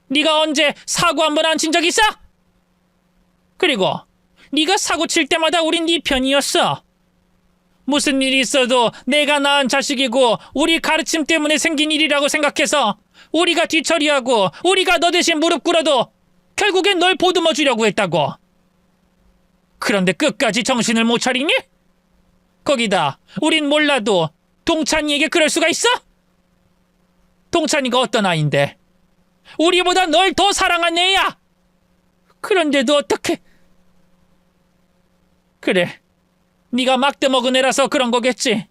네가 언제 사고 한 번 안 친 적 있어? 그리고 네가 사고 칠 때마다 우린 네 편이었어. 무슨 일이 있어도 내가 낳은 자식이고 우리 가르침 때문에 생긴 일이라고 생각해서 우리가 뒤처리하고 우리가 너 대신 무릎 꿇어도 결국엔 널 보듬어 주려고 했다고. 그런데 끝까지 정신을 못 차리니? 거기다 우린 몰라도 동찬이에게 그럴 수가 있어? 동찬이가 어떤 아인데? 우리보다 널 더 사랑한 애야. 그런데도 어떻게? 그래, 네가 막대 먹은 애라서 그런 거겠지.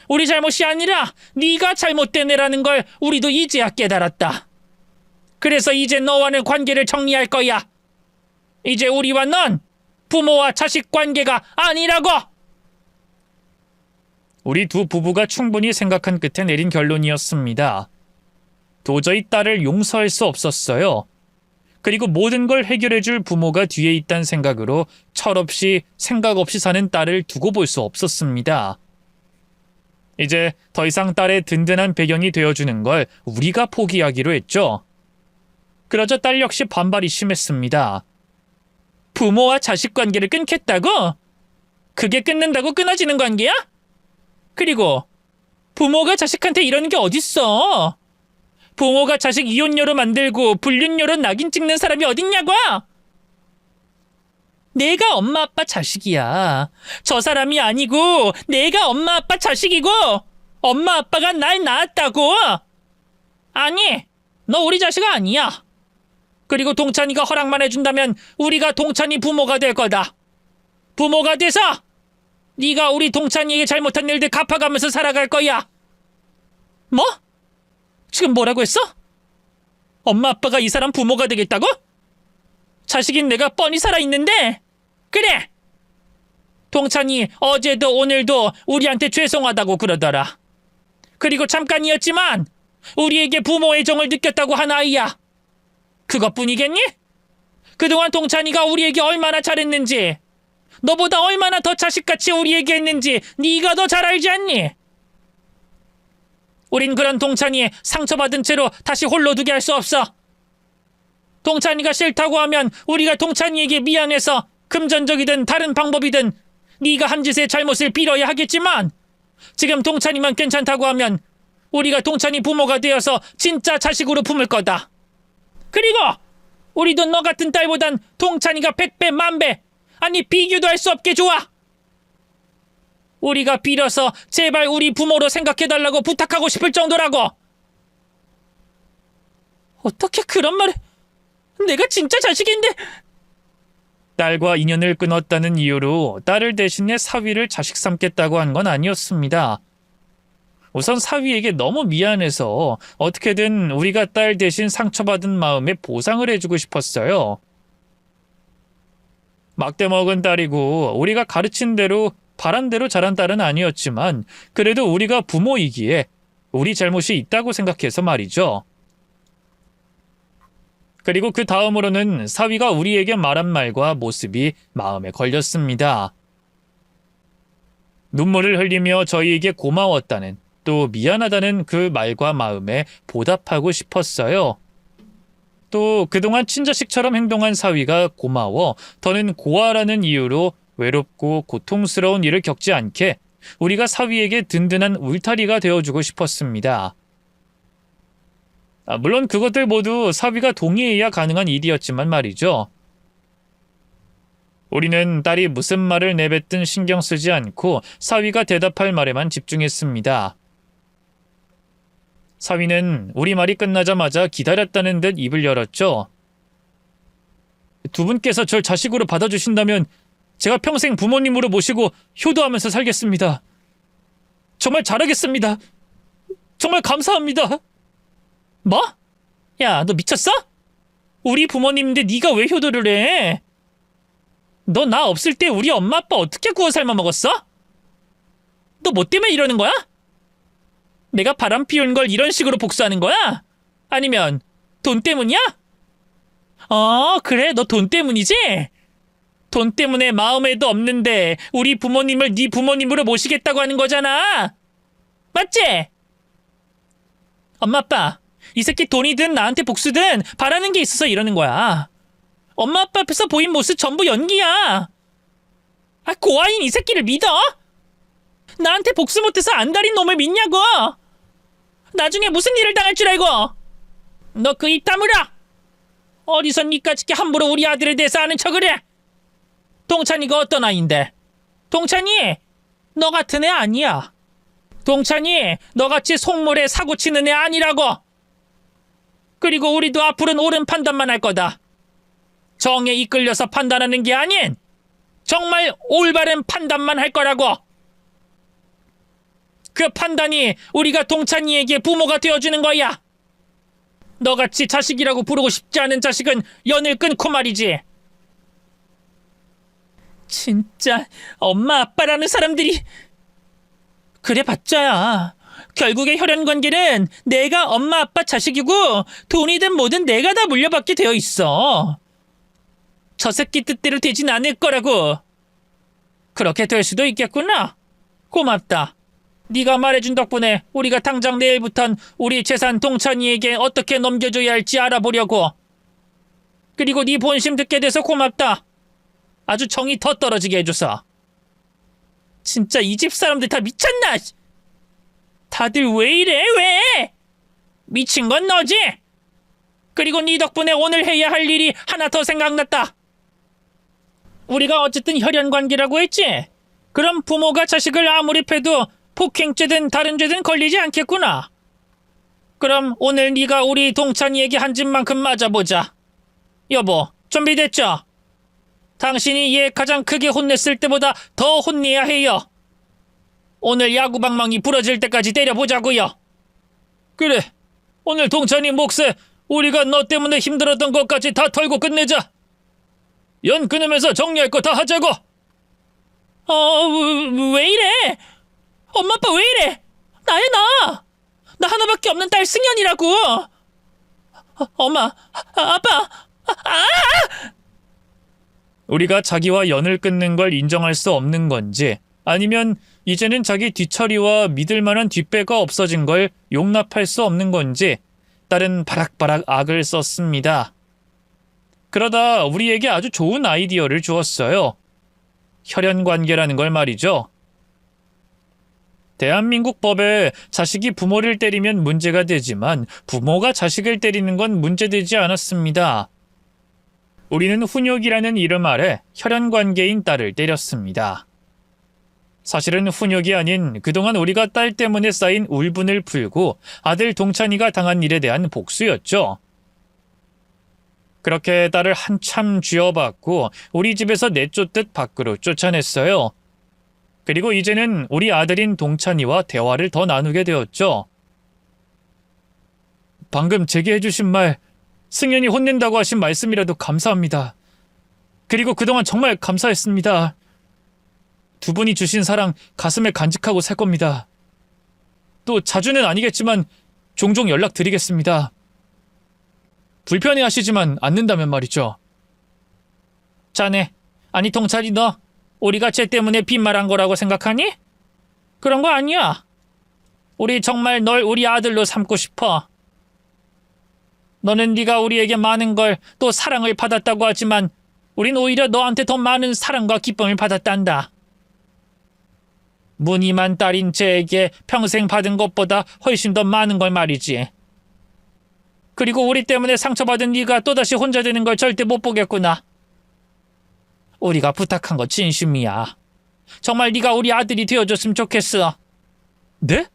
우리 잘못이 아니라 네가 잘못된 애라는 걸 우리도 이제야 깨달았다. 그래서 이제 너와는 관계를 정리할 거야. 이제 우리와 넌 부모와 자식 관계가 아니라고. 우리 두 부부가 충분히 생각한 끝에 내린 결론이었습니다. 도저히 딸을 용서할 수 없었어요. 그리고 모든 걸 해결해줄 부모가 뒤에 있다는 생각으로 철없이 생각 없이 사는 딸을 두고 볼 수 없었습니다. 이제 더 이상 딸의 든든한 배경이 되어주는 걸 우리가 포기하기로 했죠. 그러자 딸 역시 반발이 심했습니다. 부모와 자식 관계를 끊겠다고? 그게 끊는다고 끊어지는 관계야? 그리고 부모가 자식한테 이러는 게 어딨어? 부모가 자식 이혼녀로 만들고 불륜녀로 낙인 찍는 사람이 어딨냐고? 내가 엄마 아빠 자식이야. 저 사람이 아니고 내가 엄마 아빠 자식이고 엄마 아빠가 날 낳았다고. 아니, 너 우리 자식 아니야. 그리고 동찬이가 허락만 해준다면 우리가 동찬이 부모가 될 거다. 부모가 돼서 네가 우리 동찬이에게 잘못한 일들 갚아가면서 살아갈 거야. 뭐? 지금 뭐라고 했어? 엄마 아빠가 이 사람 부모가 되겠다고? 자식인 내가 뻔히 살아있는데. 그래, 동찬이 어제도 오늘도 우리한테 죄송하다고 그러더라. 그리고 잠깐이었지만 우리에게 부모의 정을 느꼈다고 한 아이야. 그것뿐이겠니? 그동안 동찬이가 우리에게 얼마나 잘했는지, 너보다 얼마나 더 자식같이 우리에게 했는지 네가 더 잘 알지 않니? 우린 그런 동찬이에 상처받은 채로 다시 홀로 두게 할 수 없어. 동찬이가 싫다고 하면 우리가 동찬이에게 미안해서 금전적이든 다른 방법이든 네가 한 짓의 잘못을 빌어야 하겠지만, 지금 동찬이만 괜찮다고 하면 우리가 동찬이 부모가 되어서 진짜 자식으로 품을 거다. 그리고 우리도 너 같은 딸보단 동찬이가 100배 만배, 아니 비교도 할 수 없게 좋아. 우리가 빌어서 제발 우리 부모로 생각해달라고 부탁하고 싶을 정도라고. 어떻게 그런 말을. 내가 진짜 자식인데. 딸과 인연을 끊었다는 이유로 딸을 대신해 사위를 자식 삼겠다고 한 건 아니었습니다. 우선 사위에게 너무 미안해서 어떻게든 우리가 딸 대신 상처받은 마음에 보상을 해주고 싶었어요. 막대 먹은 딸이고 우리가 가르친 대로 바란 대로 자란 딸은 아니었지만 그래도 우리가 부모이기에 우리 잘못이 있다고 생각해서 말이죠. 그리고 그 다음으로는 사위가 우리에게 말한 말과 모습이 마음에 걸렸습니다. 눈물을 흘리며 저희에게 고마웠다는, 또 미안하다는 그 말과 마음에 보답하고 싶었어요. 또 그동안 친자식처럼 행동한 사위가 고마워 더는 고아라는 이유로 외롭고 고통스러운 일을 겪지 않게 우리가 사위에게 든든한 울타리가 되어주고 싶었습니다. 물론 그것들 모두 사위가 동의해야 가능한 일이었지만 말이죠. 우리는 딸이 무슨 말을 내뱉든 신경 쓰지 않고 사위가 대답할 말에만 집중했습니다. 사위는 우리 말이 끝나자마자 기다렸다는 듯 입을 열었죠. 두 분께서 절 자식으로 받아주신다면 제가 평생 부모님으로 모시고 효도하면서 살겠습니다. 정말 잘하겠습니다. 정말 감사합니다. 뭐? 야, 너 미쳤어? 우리 부모님인데 네가 왜 효도를 해? 너 나 없을 때 우리 엄마 아빠 어떻게 구워 삶아 먹었어? 너 뭐 때문에 이러는 거야? 내가 바람 피운 걸 이런 식으로 복수하는 거야? 아니면 돈 때문이야? 그래, 너 돈 때문이지? 돈 때문에 마음에도 없는데 우리 부모님을 네 부모님으로 모시겠다고 하는 거잖아. 맞지? 엄마 아빠, 이 새끼 돈이든 나한테 복수든 바라는 게 있어서 이러는 거야. 엄마 아빠 앞에서 보인 모습 전부 연기야. 고아인 이 새끼를 믿어? 나한테 복수 못해서 안달인 놈을 믿냐고. 나중에 무슨 일을 당할 줄 알고. 너 그 입 다물어. 어디서 니까짓 게 함부로 우리 아들에 대해서 아는 척을 해. 동찬이가 어떤 아이인데? 동찬이 너 같은 애 아니야. 동찬이 너같이 속물에 사고치는 애 아니라고. 그리고 우리도 앞으로는 옳은 판단만 할 거다. 정에 이끌려서 판단하는 게 아닌 정말 올바른 판단만 할 거라고. 그 판단이 우리가 동찬이에게 부모가 되어주는 거야. 너같이 자식이라고 부르고 싶지 않은 자식은 연을 끊고 말이지. 진짜 엄마 아빠라는 사람들이 그래 봤자야. 결국에 혈연관계는 내가 엄마 아빠 자식이고 돈이든 뭐든 내가 다 물려받게 되어 있어. 저 새끼 뜻대로 되진 않을 거라고. 그렇게 될 수도 있겠구나. 고맙다. 네가 말해준 덕분에 우리가 당장 내일부턴 우리 재산 동찬이에게 어떻게 넘겨줘야 할지 알아보려고. 그리고 네 본심 듣게 돼서 고맙다. 아주 정이 더 떨어지게 해줘서. 진짜 이 집 사람들 다 미쳤나? 다들 왜 이래? 왜? 미친 건 너지? 그리고 네 덕분에 오늘 해야 할 일이 하나 더 생각났다. 우리가 어쨌든 혈연관계라고 했지? 그럼 부모가 자식을 아무리 패도 폭행죄든 다른 죄든 걸리지 않겠구나. 그럼 오늘 네가 우리 동찬이에게 한 집만큼 맞아보자. 여보, 준비됐죠? 당신이 얘 가장 크게 혼냈을 때보다 더 혼내야 해요. 오늘 야구방망이 부러질 때까지 때려보자고요. 그래, 오늘 동찬이 몫에 우리가 너 때문에 힘들었던 것까지 다 털고 끝내자. 연 끊으면서 정리할 거 다 하자고. 왜 이래? 엄마 아빠 왜 이래? 나야 나. 나 하나밖에 없는 딸 승연이라고. 엄마, 아빠, 우리가 자기와 연을 끊는 걸 인정할 수 없는 건지, 아니면 이제는 자기 뒤처리와 믿을 만한 뒷배가 없어진 걸 용납할 수 없는 건지 딸은 바락바락 악을 썼습니다. 그러다 우리에게 아주 좋은 아이디어를 주었어요. 혈연관계라는 걸 말이죠. 대한민국 법에 자식이 부모를 때리면 문제가 되지만 부모가 자식을 때리는 건 문제되지 않았습니다. 우리는 훈육이라는 이름 아래 혈연관계인 딸을 때렸습니다. 사실은 훈육이 아닌 그동안 우리가 딸 때문에 쌓인 울분을 풀고 아들 동찬이가 당한 일에 대한 복수였죠. 그렇게 딸을 한참 쥐어받고 우리 집에서 내쫓듯 밖으로 쫓아냈어요. 그리고 이제는 우리 아들인 동찬이와 대화를 더 나누게 되었죠. 방금 제게 해주신 말, 승연이 혼낸다고 하신 말씀이라도 감사합니다. 그리고 그동안 정말 감사했습니다. 두 분이 주신 사랑 가슴에 간직하고 살 겁니다. 또 자주는 아니겠지만 종종 연락드리겠습니다. 불편해하시지만 않는다면 말이죠. 자네, 아니 동찬이 너 우리가 쟤 때문에 빈말한 거라고 생각하니? 그런 거 아니야. 우리 정말 널 우리 아들로 삼고 싶어. 너는 네가 우리에게 많은 걸 또 사랑을 받았다고 하지만 우린 오히려 너한테 더 많은 사랑과 기쁨을 받았단다. 무늬만 딸인 쟤에게 평생 받은 것보다 훨씬 더 많은 걸 말이지. 그리고 우리 때문에 상처받은 네가 또다시 혼자 되는 걸 절대 못 보겠구나. 우리가 부탁한 거 진심이야. 정말 네가 우리 아들이 되어줬으면 좋겠어. 네?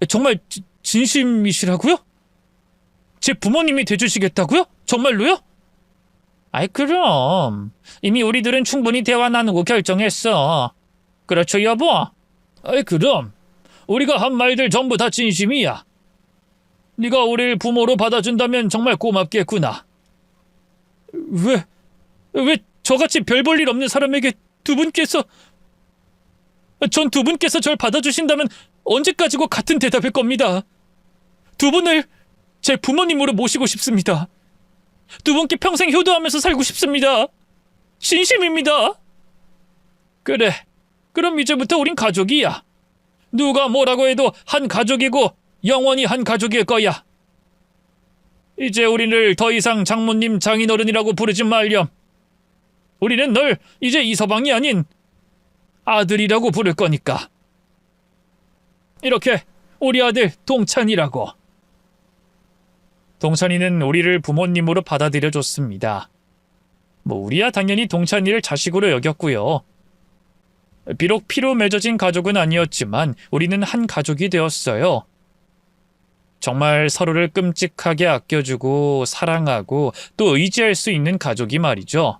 정말 진심이시라고요? 제 부모님이 돼주시겠다고요? 정말로요? 아이 그럼 이미 우리들은 충분히 대화 나누고 결정했어. 그렇죠 여보? 아이 그럼 우리가 한 말들 전부 다 진심이야. 네가 우릴 부모로 받아준다면 정말 고맙겠구나. 왜 저같이 별 볼 일 없는 사람에게 두 분께서 절 받아주신다면 언제까지고 같은 대답일 겁니다. 두 분을 제 부모님으로 모시고 싶습니다. 두 분께 평생 효도하면서 살고 싶습니다. 진심입니다. 그래, 그럼 이제부터 우린 가족이야. 누가 뭐라고 해도 한 가족이고 영원히 한 가족일 거야. 이제 우리를 더 이상 장모님 장인어른이라고 부르지 말렴. 우리는 널 이제 이서방이 아닌 아들이라고 부를 거니까. 이렇게 우리 아들 동찬이라고. 동찬이는 우리를 부모님으로 받아들여줬습니다. 우리야 당연히 동찬이를 자식으로 여겼고요. 비록 피로 맺어진 가족은 아니었지만 우리는 한 가족이 되었어요. 정말 서로를 끔찍하게 아껴주고 사랑하고 또 의지할 수 있는 가족이 말이죠.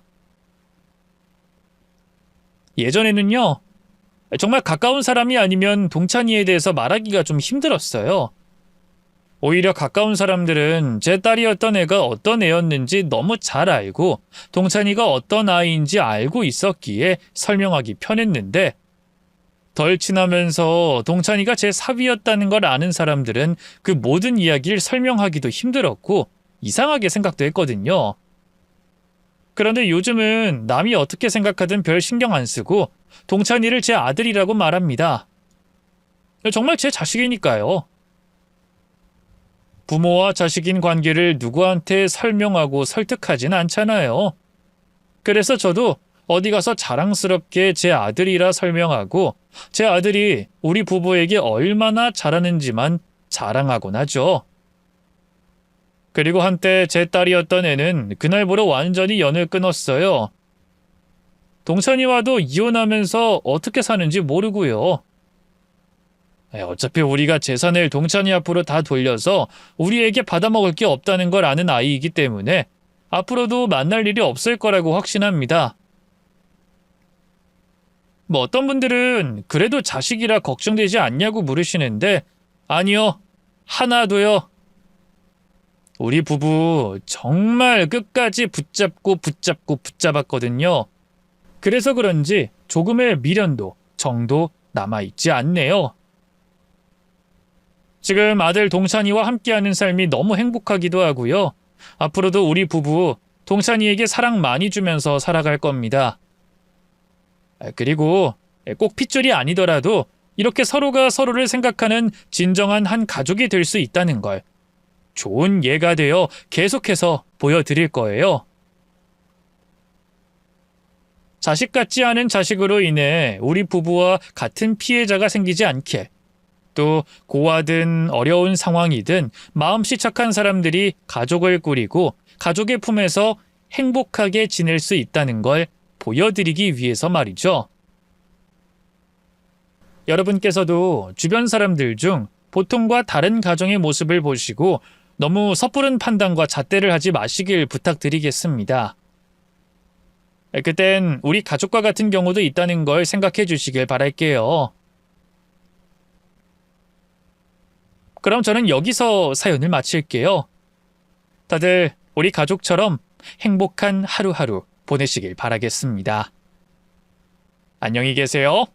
예전에는요, 정말 가까운 사람이 아니면 동찬이에 대해서 말하기가 좀 힘들었어요. 오히려 가까운 사람들은 제 딸이었던 애가 어떤 애였는지 너무 잘 알고 동찬이가 어떤 아이인지 알고 있었기에 설명하기 편했는데, 덜 친하면서 동찬이가 제 사위였다는 걸 아는 사람들은 그 모든 이야기를 설명하기도 힘들었고 이상하게 생각도 했거든요. 그런데 요즘은 남이 어떻게 생각하든 별 신경 안 쓰고 동찬이를 제 아들이라고 말합니다. 정말 제 자식이니까요. 부모와 자식인 관계를 누구한테 설명하고 설득하진 않잖아요. 그래서 저도 어디 가서 자랑스럽게 제 아들이라 설명하고 제 아들이 우리 부부에게 얼마나 잘하는지만 자랑하곤 하죠. 그리고 한때 제 딸이었던 애는 그날부로 완전히 연을 끊었어요. 동찬이와도 이혼하면서 어떻게 사는지 모르고요. 어차피 우리가 재산을 동찬이 앞으로 다 돌려서 우리에게 받아먹을 게 없다는 걸 아는 아이이기 때문에 앞으로도 만날 일이 없을 거라고 확신합니다. 어떤 분들은 그래도 자식이라 걱정되지 않냐고 물으시는데, 아니요, 하나도요. 우리 부부 정말 끝까지 붙잡았거든요. 그래서 그런지 조금의 미련도 정도 남아있지 않네요. 지금 아들 동찬이와 함께하는 삶이 너무 행복하기도 하고요. 앞으로도 우리 부부 동찬이에게 사랑 많이 주면서 살아갈 겁니다. 그리고 꼭 핏줄이 아니더라도 이렇게 서로가 서로를 생각하는 진정한 한 가족이 될 수 있다는 걸 좋은 예가 되어 계속해서 보여드릴 거예요. 자식 같지 않은 자식으로 인해 우리 부부와 같은 피해자가 생기지 않게, 또 고하든 어려운 상황이든 마음씨 착한 사람들이 가족을 꾸리고 가족의 품에서 행복하게 지낼 수 있다는 걸 보여드리기 위해서 말이죠. 여러분께서도 주변 사람들 중 보통과 다른 가정의 모습을 보시고 너무 섣부른 판단과 잣대를 하지 마시길 부탁드리겠습니다. 그땐 우리 가족과 같은 경우도 있다는 걸 생각해 주시길 바랄게요. 그럼 저는 여기서 사연을 마칠게요. 다들 우리 가족처럼 행복한 하루하루 보내시길 바라겠습니다. 안녕히 계세요.